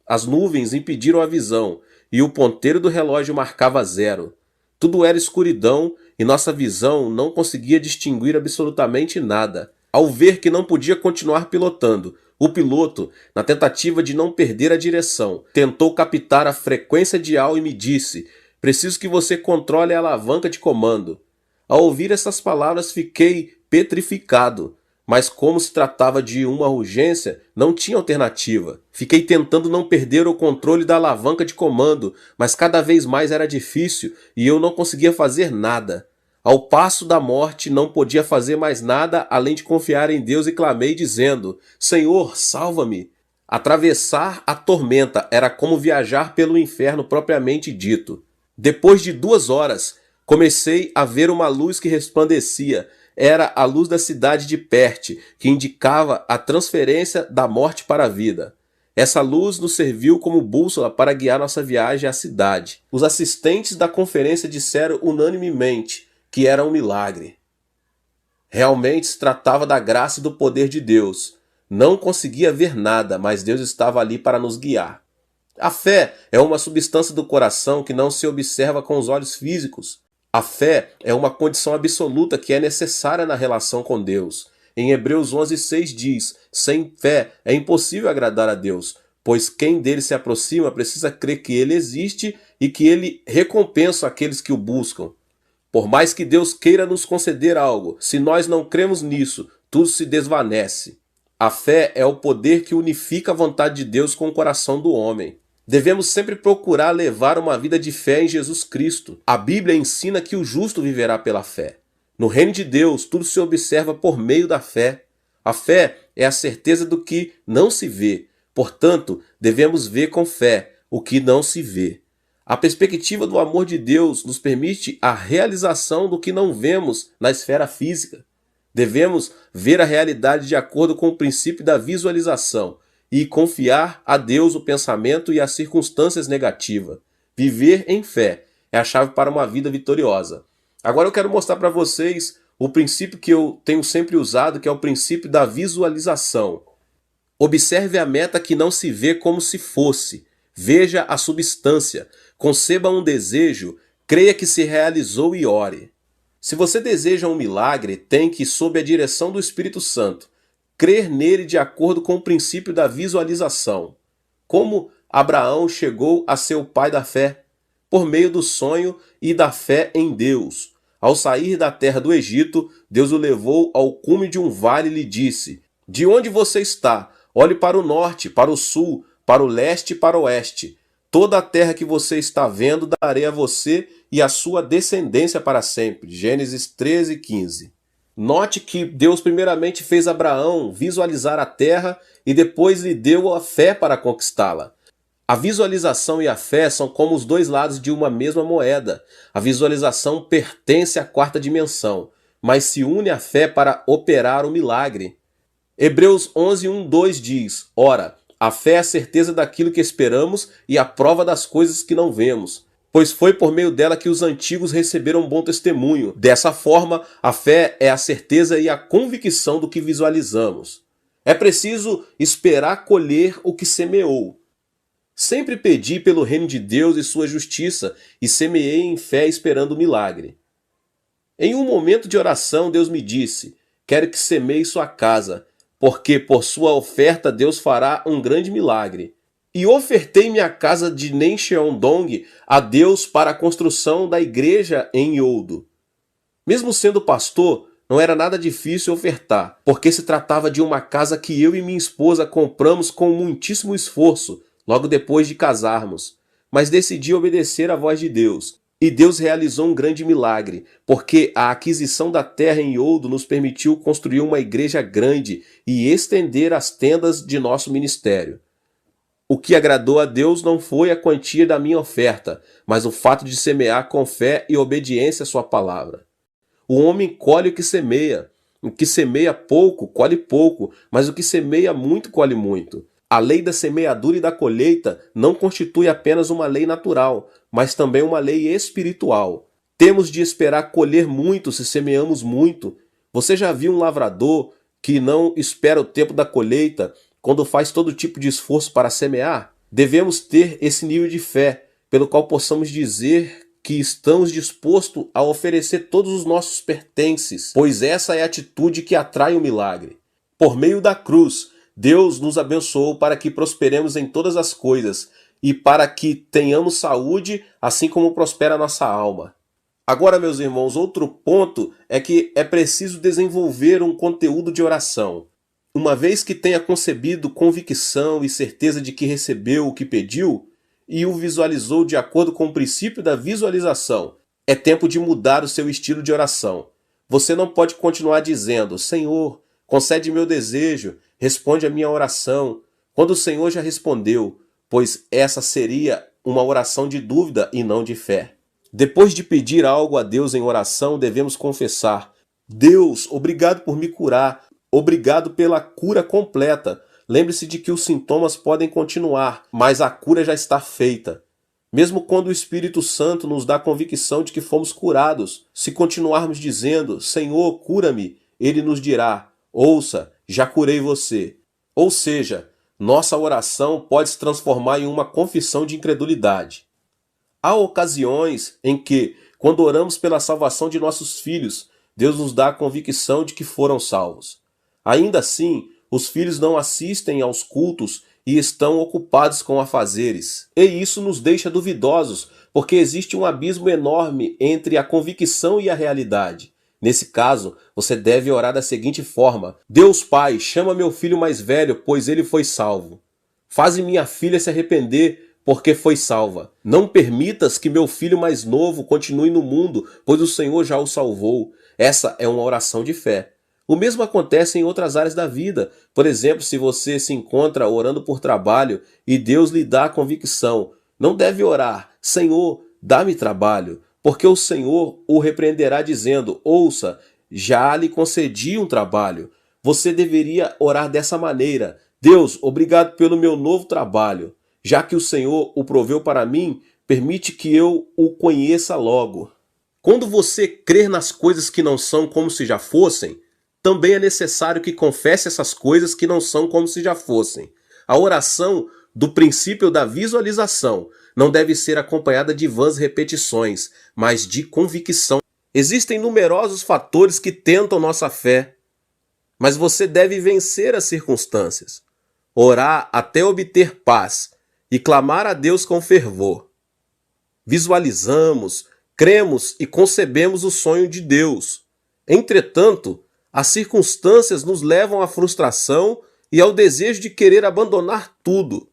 As nuvens impediram a visão e o ponteiro do relógio marcava 0. Tudo era escuridão e nossa visão não conseguia distinguir absolutamente nada. Ao ver que não podia continuar pilotando, o piloto, na tentativa de não perder a direção, tentou captar a frequência dial e me disse: "Preciso que você controle a alavanca de comando." Ao ouvir essas palavras fiquei petrificado, mas como se tratava de uma urgência, não tinha alternativa. Fiquei tentando não perder o controle da alavanca de comando, mas cada vez mais era difícil e eu não conseguia fazer nada. Ao passo da morte, não podia fazer mais nada além de confiar em Deus e clamei dizendo: "Senhor, salva-me." Atravessar a tormenta era como viajar pelo inferno propriamente dito. Depois de 2 horas, comecei a ver uma luz que resplandecia. Era a luz da cidade de Perth, que indicava a transferência da morte para a vida. Essa luz nos serviu como bússola para guiar nossa viagem à cidade. Os assistentes da conferência disseram unanimemente que era um milagre. Realmente se tratava da graça e do poder de Deus. Não conseguia ver nada, mas Deus estava ali para nos guiar. A fé é uma substância do coração que não se observa com os olhos físicos. A fé é uma condição absoluta que é necessária na relação com Deus. Em Hebreus 11:6 diz: "Sem fé é impossível agradar a Deus, pois quem dele se aproxima precisa crer que ele existe e que ele recompensa aqueles que o buscam." Por mais que Deus queira nos conceder algo, se nós não cremos nisso, tudo se desvanece. A fé é o poder que unifica a vontade de Deus com o coração do homem. Devemos sempre procurar levar uma vida de fé em Jesus Cristo. A Bíblia ensina que o justo viverá pela fé. No reino de Deus, tudo se observa por meio da fé. A fé é a certeza do que não se vê. Portanto, devemos ver com fé o que não se vê. A perspectiva do amor de Deus nos permite a realização do que não vemos na esfera física. Devemos ver a realidade de acordo com o princípio da visualização e confiar a Deus o pensamento e as circunstâncias negativas. Viver em fé é a chave para uma vida vitoriosa. Agora eu quero mostrar para vocês o princípio que eu tenho sempre usado, que é o princípio da visualização. Observe a meta que não se vê como se fosse. Veja a substância. Conceba um desejo, creia que se realizou e ore. Se você deseja um milagre, tem que, sob a direção do Espírito Santo, crer nele de acordo com o princípio da visualização. Como Abraão chegou a ser o pai da fé? Por meio do sonho e da fé em Deus. Ao sair da terra do Egito, Deus o levou ao cume de um vale e lhe disse: "De onde você está? Olhe para o norte, para o sul, para o leste e para o oeste. Toda a terra que você está vendo darei a você e a sua descendência para sempre." Gênesis 13:15. Note que Deus primeiramente fez Abraão visualizar a terra e depois lhe deu a fé para conquistá-la. A visualização e a fé são como os dois lados de uma mesma moeda. A visualização pertence à quarta dimensão, mas se une à fé para operar o milagre. Hebreus 11:1-2 diz: "Ora, a fé é a certeza daquilo que esperamos e a prova das coisas que não vemos. Pois foi por meio dela que os antigos receberam bom testemunho. Dessa forma, a fé é a certeza e a convicção do que visualizamos." É preciso esperar colher o que semeou. Sempre pedi pelo reino de Deus e sua justiça e semeei em fé esperando o milagre. Em um momento de oração, Deus me disse: "Quero que semeie sua casa, porque por sua oferta Deus fará um grande milagre." E ofertei minha casa de Nencheondong a Deus para a construção da igreja em Yodo. Mesmo sendo pastor, não era nada difícil ofertar, porque se tratava de uma casa que eu e minha esposa compramos com muitíssimo esforço, logo depois de casarmos. Mas decidi obedecer à voz de Deus. E Deus realizou um grande milagre, porque a aquisição da terra em Yodo nos permitiu construir uma igreja grande e estender as tendas de nosso ministério. O que agradou a Deus não foi a quantia da minha oferta, mas o fato de semear com fé e obediência à sua palavra. O homem colhe o que semeia. O que semeia pouco, colhe pouco, mas o que semeia muito, colhe muito. A lei da semeadura e da colheita não constitui apenas uma lei natural, mas também uma lei espiritual. Temos de esperar colher muito se semeamos muito. Você já viu um lavrador que não espera o tempo da colheita quando faz todo tipo de esforço para semear? Devemos ter esse nível de fé, pelo qual possamos dizer que estamos dispostos a oferecer todos os nossos pertences, pois essa é a atitude que atrai o milagre. Por meio da cruz, Deus nos abençoou para que prosperemos em todas as coisas e para que tenhamos saúde, assim como prospera a nossa alma. Agora, meus irmãos, outro ponto é que é preciso desenvolver um conteúdo de oração. Uma vez que tenha concebido convicção e certeza de que recebeu o que pediu e o visualizou de acordo com o princípio da visualização, é tempo de mudar o seu estilo de oração. Você não pode continuar dizendo: "Senhor, concede meu desejo, responde a minha oração", quando o Senhor já respondeu, pois essa seria uma oração de dúvida e não de fé. Depois de pedir algo a Deus em oração, devemos confessar: "Deus, obrigado por me curar, obrigado pela cura completa." Lembre-se de que os sintomas podem continuar, mas a cura já está feita. Mesmo quando o Espírito Santo nos dá a convicção de que fomos curados, se continuarmos dizendo: "Senhor, cura-me", Ele nos dirá: "Ouça, já curei você." Ou seja, nossa oração pode se transformar em uma confissão de incredulidade. Há ocasiões em que, quando oramos pela salvação de nossos filhos, Deus nos dá a convicção de que foram salvos. Ainda assim, os filhos não assistem aos cultos e estão ocupados com afazeres. E isso nos deixa duvidosos, porque existe um abismo enorme entre a convicção e a realidade. Nesse caso, você deve orar da seguinte forma: "Deus Pai, chama meu filho mais velho, pois ele foi salvo. Faze minha filha se arrepender, porque foi salva. Não permitas que meu filho mais novo continue no mundo, pois o Senhor já o salvou." Essa é uma oração de fé. O mesmo acontece em outras áreas da vida. Por exemplo, se você se encontra orando por trabalho e Deus lhe dá a convicção: Não deve orar: Senhor, dá-me trabalho, porque o Senhor o repreenderá dizendo: ouça, já lhe concedi um trabalho. Você deveria orar dessa maneira: Deus, obrigado pelo meu novo trabalho. Já que o Senhor o proveu para mim, permite que eu o conheça logo. Quando você crer nas coisas que não são como se já fossem, também é necessário que confesse essas coisas que não são como se já fossem. A oração do princípio da visualização não deve ser acompanhada de vãs repetições, mas de convicção. Existem numerosos fatores que tentam nossa fé, mas você deve vencer as circunstâncias, orar até obter paz e clamar a Deus com fervor. Visualizamos, cremos e concebemos o sonho de Deus. Entretanto, as circunstâncias nos levam à frustração e ao desejo de querer abandonar tudo.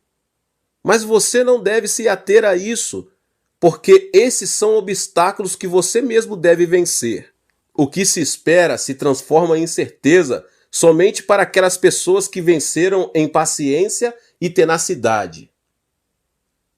Mas você não deve se ater a isso, porque esses são obstáculos que você mesmo deve vencer. O que se espera se transforma em certeza somente para aquelas pessoas que venceram em paciência e tenacidade.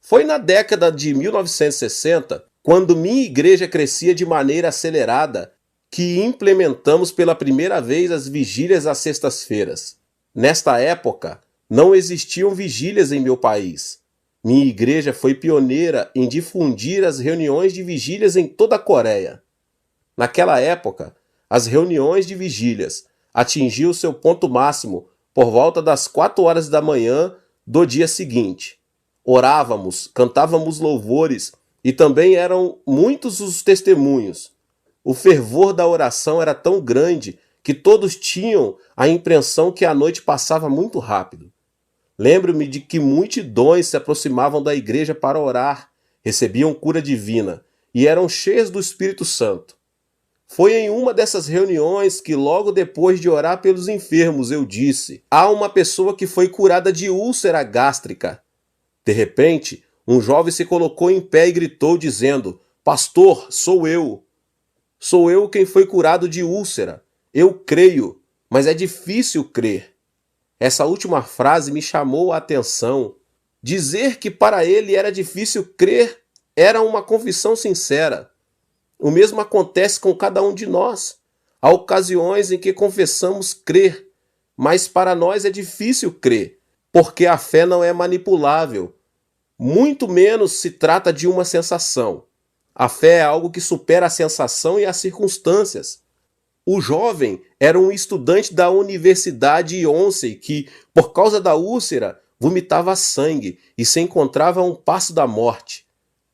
Foi na década de 1960, quando minha igreja crescia de maneira acelerada, que implementamos pela primeira vez as vigílias às sextas-feiras. Nesta época, não existiam vigílias em meu país. Minha igreja foi pioneira em difundir as reuniões de vigílias em toda a Coreia. Naquela época, as reuniões de vigílias atingiam seu ponto máximo por volta das 4 horas da manhã do dia seguinte. Orávamos, cantávamos louvores e também eram muitos os testemunhos. O fervor da oração era tão grande que todos tinham a impressão que a noite passava muito rápido. Lembro-me de que multidões se aproximavam da igreja para orar, recebiam cura divina e eram cheias do Espírito Santo. Foi em uma dessas reuniões que logo depois de orar pelos enfermos eu disse: há uma pessoa que foi curada de úlcera gástrica. De repente, um jovem se colocou em pé e gritou dizendo: pastor, sou eu. Sou eu quem foi curado de úlcera. Eu creio, mas é difícil crer. Essa última frase me chamou a atenção. Dizer que para ele era difícil crer era uma confissão sincera. O mesmo acontece com cada um de nós. Há ocasiões em que confessamos crer, mas para nós é difícil crer, porque a fé não é manipulável. Muito menos se trata de uma sensação. A fé é algo que supera a sensação e as circunstâncias. O jovem era um estudante da Universidade Yonsei que, por causa da úlcera, vomitava sangue e se encontrava a um passo da morte.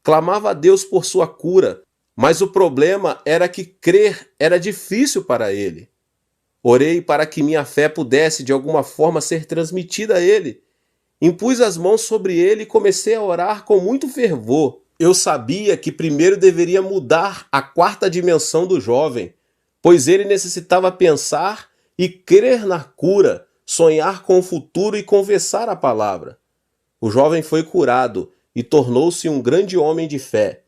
Clamava a Deus por sua cura, mas o problema era que crer era difícil para ele. Orei para que minha fé pudesse de alguma forma ser transmitida a ele. Impus as mãos sobre ele e comecei a orar com muito fervor. Eu sabia que primeiro deveria mudar a 4ª dimensão do jovem, pois ele necessitava pensar e crer na cura, sonhar com o futuro e confessar a palavra. O jovem foi curado e tornou-se um grande homem de fé.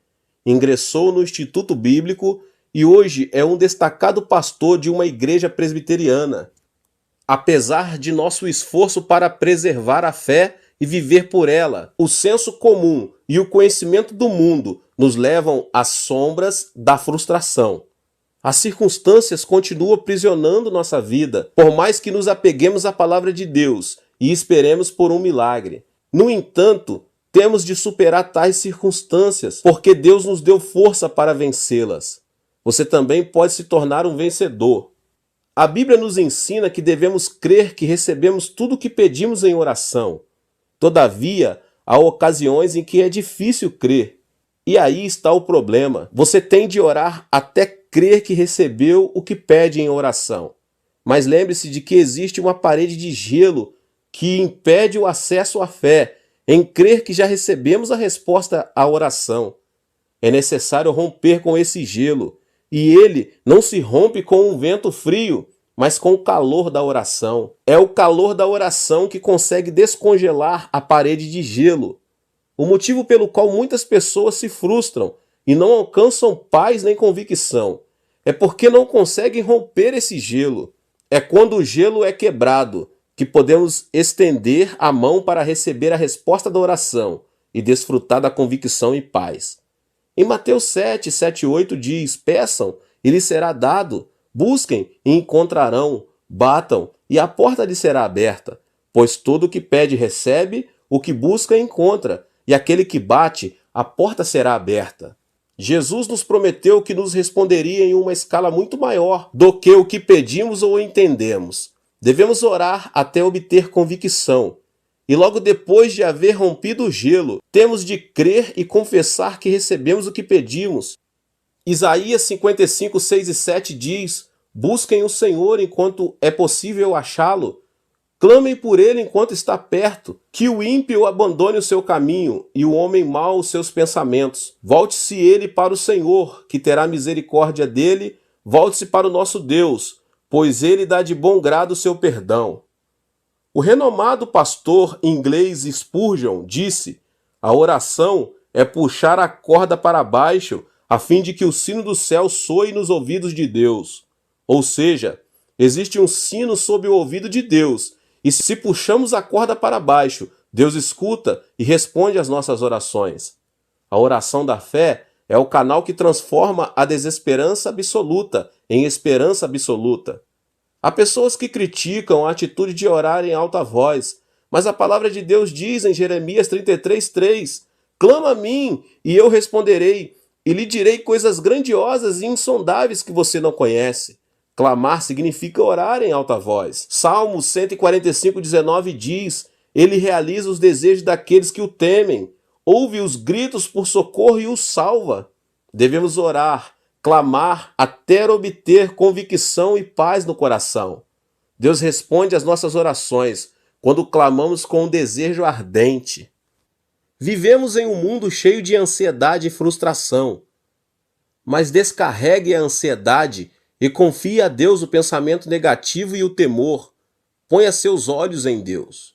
Ingressou no Instituto Bíblico e hoje é um destacado pastor de uma igreja presbiteriana. Apesar de nosso esforço para preservar a fé e viver por ela, o senso comum e o conhecimento do mundo nos levam às sombras da frustração. As circunstâncias continuam aprisionando nossa vida, por mais que nos apeguemos à palavra de Deus e esperemos por um milagre. No entanto, temos de superar tais circunstâncias, porque Deus nos deu força para vencê-las. Você também pode se tornar um vencedor. A Bíblia nos ensina que devemos crer que recebemos tudo o que pedimos em oração. Todavia, há ocasiões em que é difícil crer. E aí está o problema. Você tem de orar até crer que recebeu o que pede em oração. Mas lembre-se de que existe uma parede de gelo que impede o acesso à fé, em crer que já recebemos a resposta à oração. É necessário romper com esse gelo, e ele não se rompe com um vento frio, mas com o calor da oração. É o calor da oração que consegue descongelar a parede de gelo. O motivo pelo qual muitas pessoas se frustram e não alcançam paz nem convicção é porque não conseguem romper esse gelo. É quando o gelo é quebrado que podemos estender a mão para receber a resposta da oração e desfrutar da convicção e paz. Em Mateus 7, 7 e 8 diz: peçam e lhes será dado, busquem e encontrarão, batam e a porta lhes será aberta. Pois todo o que pede recebe, o que busca encontra, e aquele que bate, a porta será aberta. Jesus nos prometeu que nos responderia em uma escala muito maior do que o que pedimos ou entendemos. Devemos orar até obter convicção. E logo depois de haver rompido o gelo, temos de crer e confessar que recebemos o que pedimos. Isaías 55, 6 e 7 diz: busquem o Senhor enquanto é possível achá-lo. Clamem por ele enquanto está perto, que o ímpio abandone o seu caminho e o homem mau os seus pensamentos. Volte-se ele para o Senhor, que terá misericórdia dele, volte-se para o nosso Deus, pois ele dá de bom grado o seu perdão. O renomado pastor inglês Spurgeon disse: a oração é puxar a corda para baixo a fim de que o sino do céu soe nos ouvidos de Deus. Ou seja, existe um sino sob o ouvido de Deus, e se puxamos a corda para baixo, Deus escuta e responde às nossas orações. A oração da fé é o canal que transforma a desesperança absoluta em esperança absoluta. Há pessoas que criticam a atitude de orar em alta voz, mas a palavra de Deus diz em Jeremias 33:3: clama a mim e eu responderei, e lhe direi coisas grandiosas e insondáveis que você não conhece. Clamar significa orar em alta voz. Salmos 145:19 diz: ele realiza os desejos daqueles que o temem, ouve os gritos por socorro e os salva. Devemos orar, clamar até obter convicção e paz no coração. Deus responde às nossas orações quando clamamos com um desejo ardente. Vivemos em um mundo cheio de ansiedade e frustração. Mas descarregue a ansiedade e confie a Deus o pensamento negativo e o temor. Ponha seus olhos em Deus.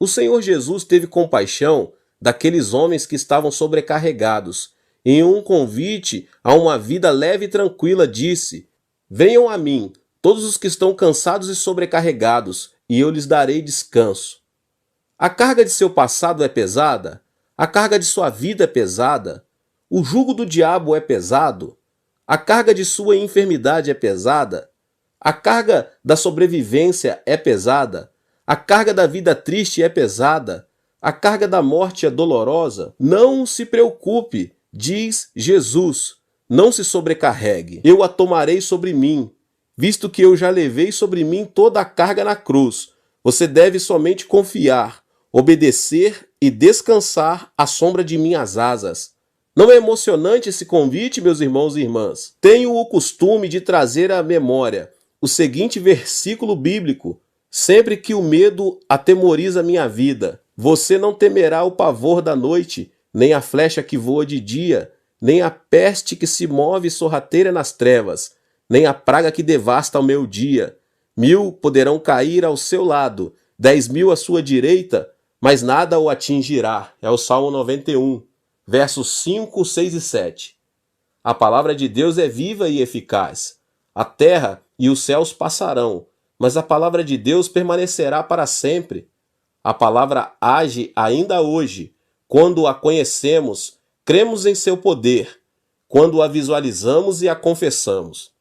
O Senhor Jesus teve compaixão daqueles homens que estavam sobrecarregados. Em um convite a uma vida leve e tranquila, disse: venham a mim, todos os que estão cansados e sobrecarregados, e eu lhes darei descanso. A carga de seu passado é pesada? A carga de sua vida é pesada? O jugo do diabo é pesado? A carga de sua enfermidade é pesada? A carga da sobrevivência é pesada? A carga da vida triste é pesada? A carga da morte é dolorosa? Não se preocupe, diz Jesus, não se sobrecarregue. Eu a tomarei sobre mim, visto que eu já levei sobre mim toda a carga na cruz. Você deve somente confiar, obedecer e descansar à sombra de minhas asas. Não é emocionante esse convite, meus irmãos e irmãs? Tenho o costume de trazer à memória o seguinte versículo bíblico, sempre que o medo atemoriza minha vida. Você não temerá o pavor da noite, nem a flecha que voa de dia, nem a peste que se move sorrateira nas trevas, nem a praga que devasta ao meu dia. 1000 poderão cair ao seu lado, 10.000 à sua direita, mas nada o atingirá. É o Salmo 91. Versos 5, 6 e 7. A palavra de Deus é viva e eficaz. A terra e os céus passarão, mas a palavra de Deus permanecerá para sempre. A palavra age ainda hoje. Quando a conhecemos, cremos em seu poder. Quando a visualizamos e a confessamos.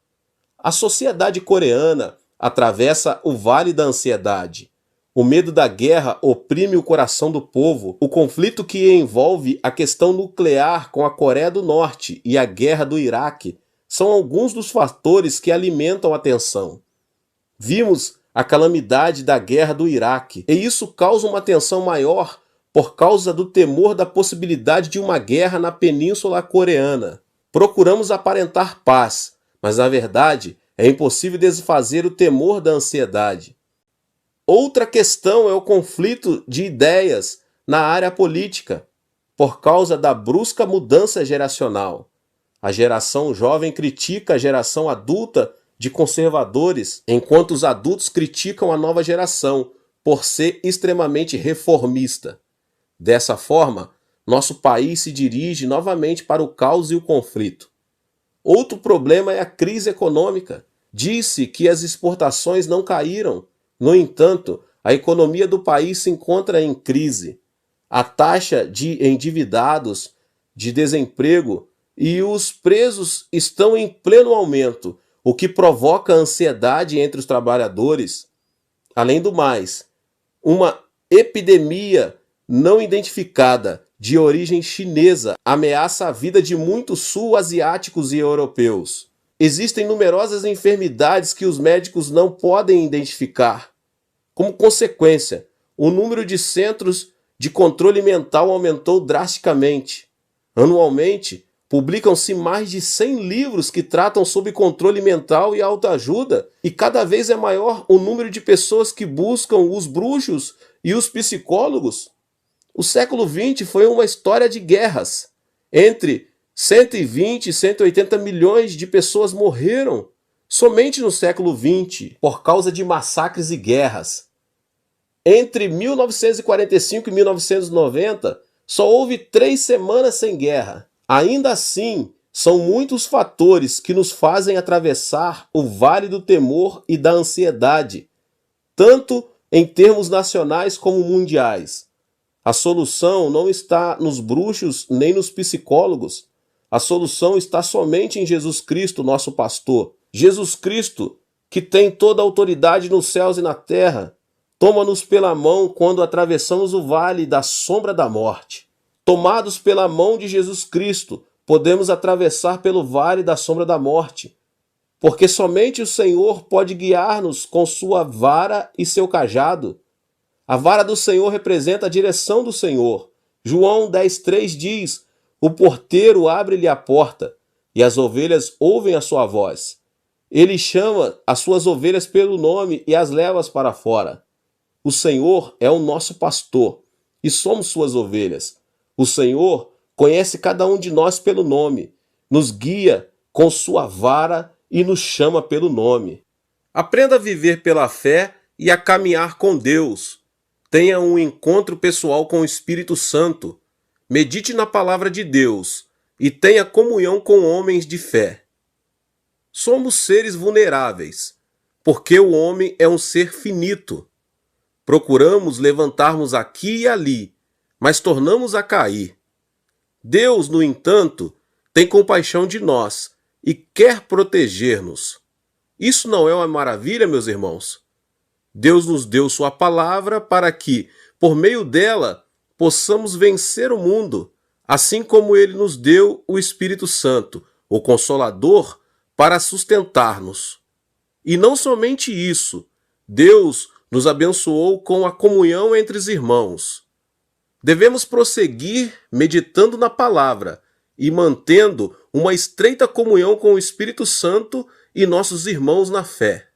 A sociedade coreana atravessa o vale da ansiedade. O medo da guerra oprime o coração do povo. O conflito que envolve a questão nuclear com a Coreia do Norte e a guerra do Iraque são alguns dos fatores que alimentam a tensão. Vimos a calamidade da guerra do Iraque, e isso causa uma tensão maior por causa do temor da possibilidade de uma guerra na Península Coreana. Procuramos aparentar paz, mas na verdade é impossível desfazer o temor da ansiedade. Outra questão é o conflito de ideias na área política, por causa da brusca mudança geracional. A geração jovem critica a geração adulta de conservadores, enquanto os adultos criticam a nova geração por ser extremamente reformista. Dessa forma, nosso país se dirige novamente para o caos e o conflito. Outro problema é a crise econômica. Disse que as exportações não caíram. No entanto, a economia do país se encontra em crise. a taxa de endividados, de desemprego e os presos estão em pleno aumento, o que provoca ansiedade entre os trabalhadores. Além do mais, uma epidemia não identificada de origem chinesa ameaça a vida de muitos sul-asiáticos e europeus. Existem numerosas enfermidades que os médicos não podem identificar. Como consequência, o número de centros de controle mental aumentou drasticamente. Anualmente, publicam-se mais de 100 livros que tratam sobre controle mental e autoajuda, e cada vez é maior o número de pessoas que buscam os bruxos e os psicólogos. O século XX foi uma história de guerras. Entre 120 e 180 milhões de pessoas morreram somente no século XX por causa de massacres e guerras. Entre 1945 e 1990, só houve 3 semanas sem guerra. Ainda assim, são muitos fatores que nos fazem atravessar o vale do temor e da ansiedade, tanto em termos nacionais como mundiais. A solução não está nos bruxos nem nos psicólogos. A solução está somente em Jesus Cristo, nosso pastor. Jesus Cristo, que tem toda a autoridade nos céus e na terra, toma-nos pela mão quando atravessamos o vale da sombra da morte. Tomados pela mão de Jesus Cristo, podemos atravessar pelo vale da sombra da morte, porque somente o Senhor pode guiar-nos com sua vara e seu cajado. A vara do Senhor representa a direção do Senhor. João 10,3 diz: o porteiro abre-lhe a porta, e as ovelhas ouvem a sua voz. Ele chama as suas ovelhas pelo nome e as leva para fora. O Senhor é o nosso pastor, e somos suas ovelhas. O Senhor conhece cada um de nós pelo nome, nos guia com sua vara e nos chama pelo nome. Aprenda a viver pela fé e a caminhar com Deus. Tenha um encontro pessoal com o Espírito Santo. Medite na palavra de Deus e tenha comunhão com homens de fé. Somos seres vulneráveis, porque o homem é um ser finito. Procuramos levantarmos aqui e ali, mas tornamos a cair. Deus, no entanto, tem compaixão de nós e quer proteger-nos. Isso não é uma maravilha, meus irmãos? Deus nos deu sua palavra para que, por meio dela, possamos vencer o mundo, assim como ele nos deu o Espírito Santo, o Consolador, para sustentar-nos. E não somente isso, Deus nos abençoou com a comunhão entre os irmãos. Devemos prosseguir meditando na palavra e mantendo uma estreita comunhão com o Espírito Santo e nossos irmãos na fé.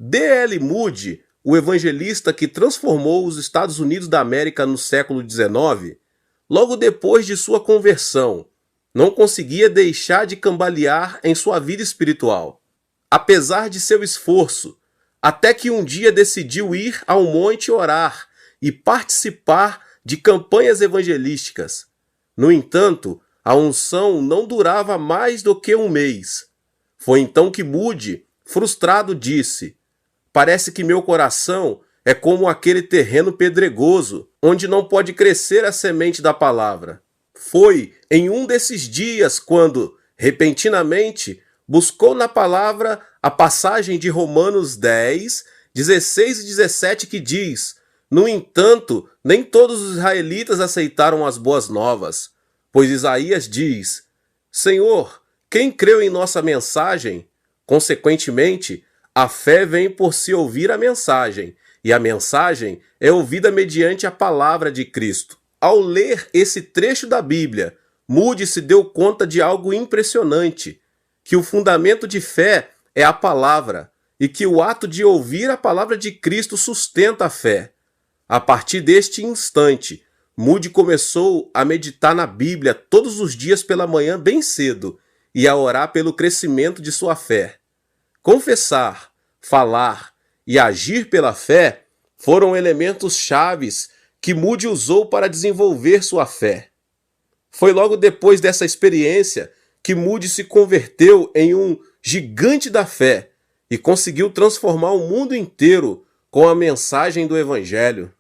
D.L. Moody, o evangelista que transformou os Estados Unidos da América no século XIX, logo depois de sua conversão, não conseguia deixar de cambalear em sua vida espiritual. Apesar de seu esforço, até que um dia decidiu ir ao monte orar e participar de campanhas evangelísticas. No entanto, a unção não durava mais do que um mês. Foi então que Moody, frustrado, disse: parece que meu coração é como aquele terreno pedregoso, onde não pode crescer a semente da palavra. Foi em um desses dias quando, repentinamente, buscou na palavra a passagem de Romanos 10, 16 e 17 que diz: no entanto, nem todos os israelitas aceitaram as boas novas, pois Isaías diz: Senhor, quem creu em nossa mensagem? Consequentemente, a fé vem por se ouvir a mensagem, e a mensagem é ouvida mediante a palavra de Cristo. Ao ler esse trecho da Bíblia, Moody se deu conta de algo impressionante, que o fundamento de fé é a palavra, e que o ato de ouvir a palavra de Cristo sustenta a fé. A partir deste instante, Moody começou a meditar na Bíblia todos os dias pela manhã bem cedo e a orar pelo crescimento de sua fé. Confessar, falar e agir pela fé foram elementos chaves que Moody usou para desenvolver sua fé. Foi logo depois dessa experiência que Moody se converteu em um gigante da fé e conseguiu transformar o mundo inteiro com a mensagem do Evangelho.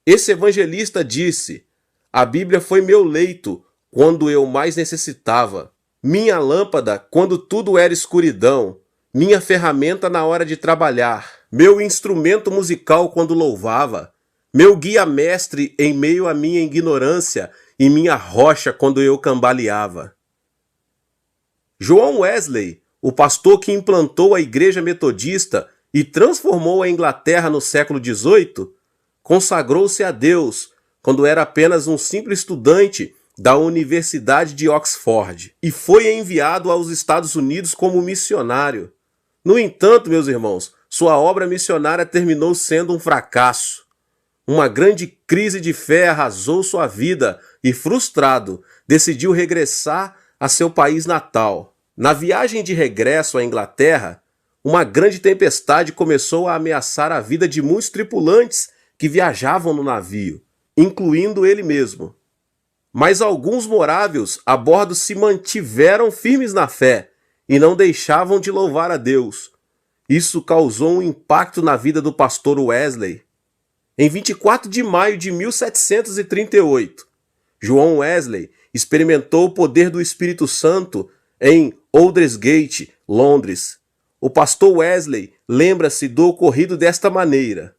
Esse evangelista disse: "A Bíblia foi meu leito quando eu mais necessitava, minha lâmpada quando tudo era escuridão, minha ferramenta na hora de trabalhar, meu instrumento musical quando louvava, meu guia-mestre em meio à minha ignorância e minha rocha quando eu cambaleava." João Wesley, o pastor que implantou a Igreja Metodista e transformou a Inglaterra no século XVIII, consagrou-se a Deus quando era apenas um simples estudante da Universidade de Oxford e foi enviado aos Estados Unidos como missionário. No entanto, meus irmãos, sua obra missionária terminou sendo um fracasso. Uma grande crise de fé arrasou sua vida e, frustrado, decidiu regressar a seu país natal. Na viagem de regresso à Inglaterra, uma grande tempestade começou a ameaçar a vida de muitos tripulantes que viajavam no navio, incluindo ele mesmo. Mas alguns morávios a bordo se mantiveram firmes na fé e não deixavam de louvar a Deus. Isso causou um impacto na vida do pastor Wesley. Em 24 de maio de 1738, João Wesley experimentou o poder do Espírito Santo em Aldersgate, Londres. O pastor Wesley lembra-se do ocorrido desta maneira: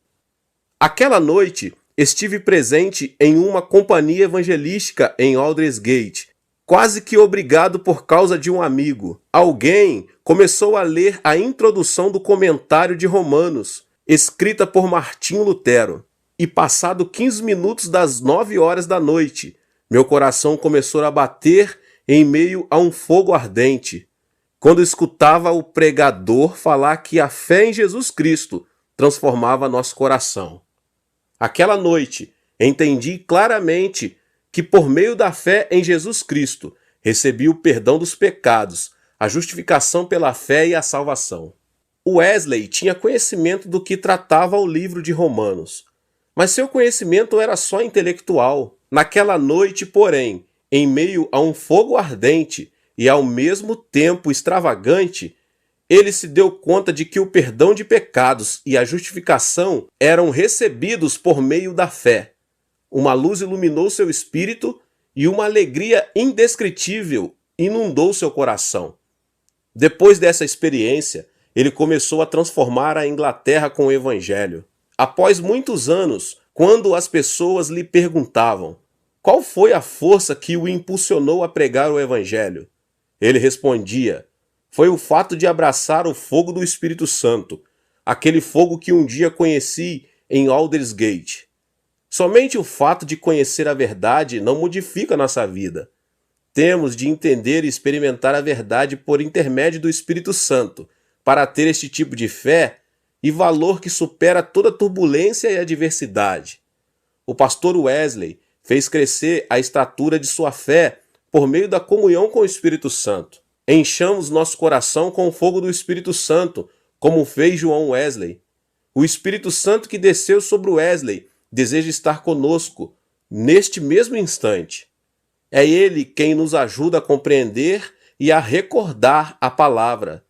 "Aquela noite estive presente em uma companhia evangelística em Aldersgate, quase que obrigado por causa de um amigo. Alguém começou a ler a introdução do comentário de Romanos, escrita por Martinho Lutero, e passado 15 minutos das 9 horas da noite, meu coração começou a bater em meio a um fogo ardente, quando escutava o pregador falar que a fé em Jesus Cristo transformava nosso coração. Aquela noite, entendi claramente que por meio da fé em Jesus Cristo, recebi o perdão dos pecados, a justificação pela fé e a salvação." Wesley tinha conhecimento do que tratava o livro de Romanos, mas seu conhecimento era só intelectual. Naquela noite, porém, em meio a um fogo ardente e ao mesmo tempo extravagante, ele se deu conta de que o perdão de pecados e a justificação eram recebidos por meio da fé. Uma luz iluminou seu espírito e uma alegria indescritível inundou seu coração. Depois dessa experiência, ele começou a transformar a Inglaterra com o Evangelho. Após muitos anos, quando as pessoas lhe perguntavam qual foi a força que o impulsionou a pregar o Evangelho, ele respondia: "Foi o fato de abraçar o fogo do Espírito Santo, aquele fogo que um dia conheci em Aldersgate." Somente o fato de conhecer a verdade não modifica nossa vida. Temos de entender e experimentar a verdade por intermédio do Espírito Santo, para ter este tipo de fé e valor que supera toda turbulência e adversidade. O pastor Wesley fez crescer a estatura de sua fé por meio da comunhão com o Espírito Santo. Enchamos nosso coração com o fogo do Espírito Santo, como fez João Wesley. O Espírito Santo que desceu sobre Wesley deseja estar conosco neste mesmo instante. É ele quem nos ajuda a compreender e a recordar a palavra.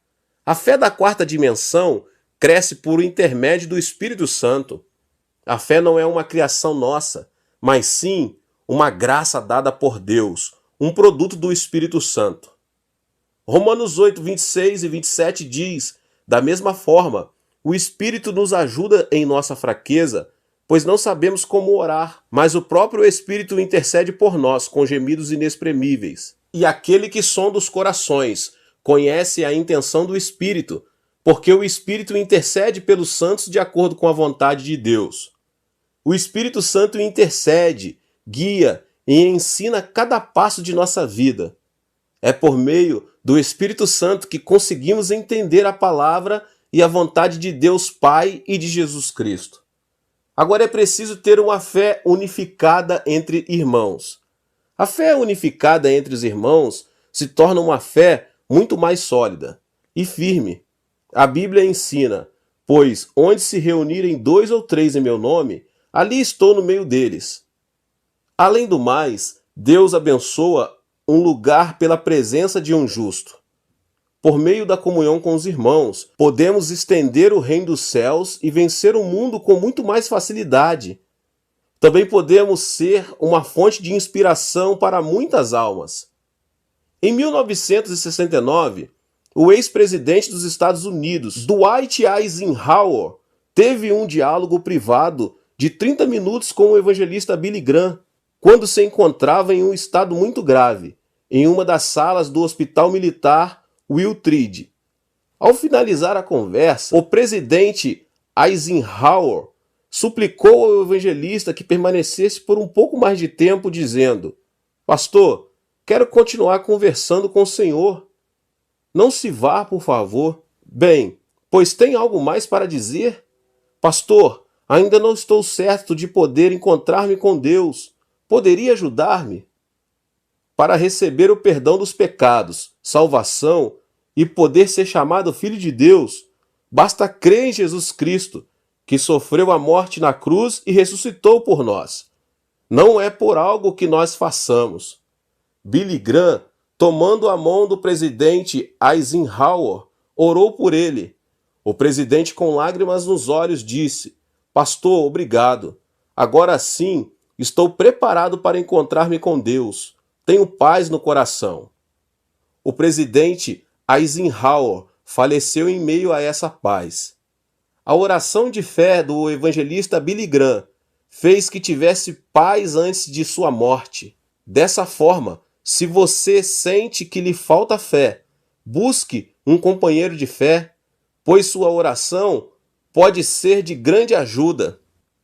A fé da quarta dimensão cresce por intermédio do Espírito Santo. A fé não é uma criação nossa, mas sim uma graça dada por Deus, um produto do Espírito Santo. Romanos 8, 26 e 27 diz: "Da mesma forma, o Espírito nos ajuda em nossa fraqueza, pois não sabemos como orar, mas o próprio Espírito intercede por nós com gemidos inexprimíveis. E aquele que sonda os corações conhece a intenção do Espírito, porque o Espírito intercede pelos santos de acordo com a vontade de Deus." O Espírito Santo intercede, guia e ensina cada passo de nossa vida. É por meio do Espírito Santo que conseguimos entender a palavra e a vontade de Deus Pai e de Jesus Cristo. Agora é preciso ter uma fé unificada entre irmãos. A fé unificada entre os irmãos se torna uma fé muito mais sólida e firme. A Bíblia ensina: "Pois onde se reunirem 2 ou 3 em meu nome, ali estou no meio deles." Além do mais, Deus abençoa um lugar pela presença de um justo. Por meio da comunhão com os irmãos, podemos estender o reino dos céus e vencer o mundo com muito mais facilidade. Também podemos ser uma fonte de inspiração para muitas almas. Em 1969, o ex-presidente dos Estados Unidos, Dwight Eisenhower, teve um diálogo privado de 30 minutos com o evangelista Billy Graham, quando se encontrava em um estado muito grave, em uma das salas do Hospital Militar Will Treat. Ao finalizar a conversa, o presidente Eisenhower suplicou ao evangelista que permanecesse por um pouco mais de tempo, dizendo: "Pastor, quero continuar conversando com o senhor. Não se vá, por favor." "Bem, pois tem algo mais para dizer?" "Pastor, ainda não estou certo de poder encontrar-me com Deus. Poderia ajudar-me?" Para receber o perdão dos pecados, salvação e poder ser chamado filho de Deus, basta crer em Jesus Cristo, que sofreu a morte na cruz e ressuscitou por nós. Não é por algo que nós façamos. Billy Graham, tomando a mão do presidente Eisenhower, orou por ele. O presidente, com lágrimas nos olhos, disse: "Pastor, obrigado. Agora sim, estou preparado para encontrar-me com Deus. Tenho paz no coração." O presidente Eisenhower faleceu em meio a essa paz. A oração de fé do evangelista Billy Graham fez que tivesse paz antes de sua morte. Dessa forma, se você sente que lhe falta fé, busque um companheiro de fé, pois sua oração pode ser de grande ajuda.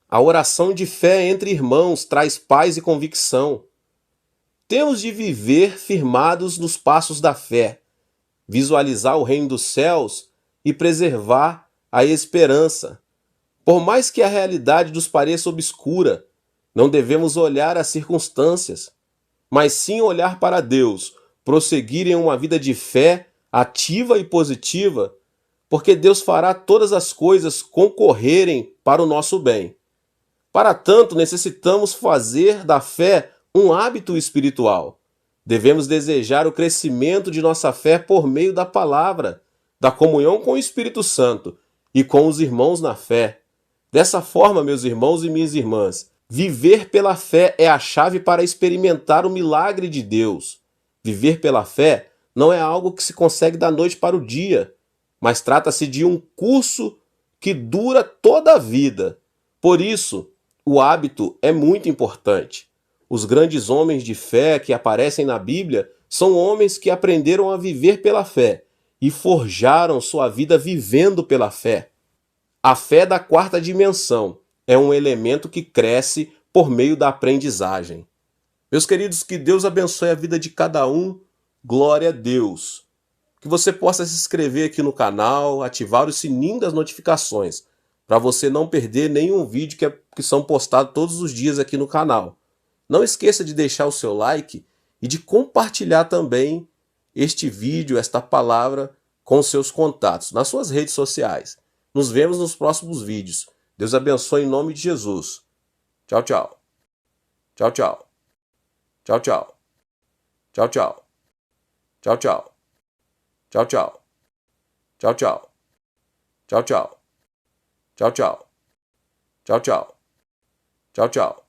A oração de fé entre irmãos traz paz e convicção. Temos de viver firmados nos passos da fé, visualizar o reino dos céus e preservar a esperança. Por mais que a realidade nos pareça obscura, não devemos olhar as circunstâncias, mas sim olhar para Deus, prosseguir em uma vida de fé ativa e positiva, porque Deus fará todas as coisas concorrerem para o nosso bem. Para tanto, necessitamos fazer da fé um hábito espiritual. Devemos desejar o crescimento de nossa fé por meio da palavra, da comunhão com o Espírito Santo e com os irmãos na fé. Dessa forma, meus irmãos e minhas irmãs, viver pela fé é a chave para experimentar o milagre de Deus. Viver pela fé não é algo que se consegue da noite para o dia, mas trata-se de um curso que dura toda a vida. Por isso, o hábito é muito importante. Os grandes homens de fé que aparecem na Bíblia são homens que aprenderam a viver pela fé e forjaram sua vida vivendo pela fé. A fé da quarta dimensão é um elemento que cresce por meio da aprendizagem. Meus queridos, que Deus abençoe a vida de cada um. Glória a Deus. Que você possa se inscrever aqui no canal, ativar o sininho das notificações, para você não perder nenhum vídeo que são postados todos os dias aqui no canal. Não esqueça de deixar o seu like e de compartilhar também este vídeo, esta palavra, com seus contatos, nas suas redes sociais. Nos vemos nos próximos vídeos. Deus abençoe em nome de Jesus. Tchau, tchau. Tchau, tchau. Tchau, tchau. Tchau, tchau. Tchau, tchau. Tchau, tchau. Tchau, tchau. Tchau, tchau. Tchau, tchau. Tchau, tchau. Tchau, tchau.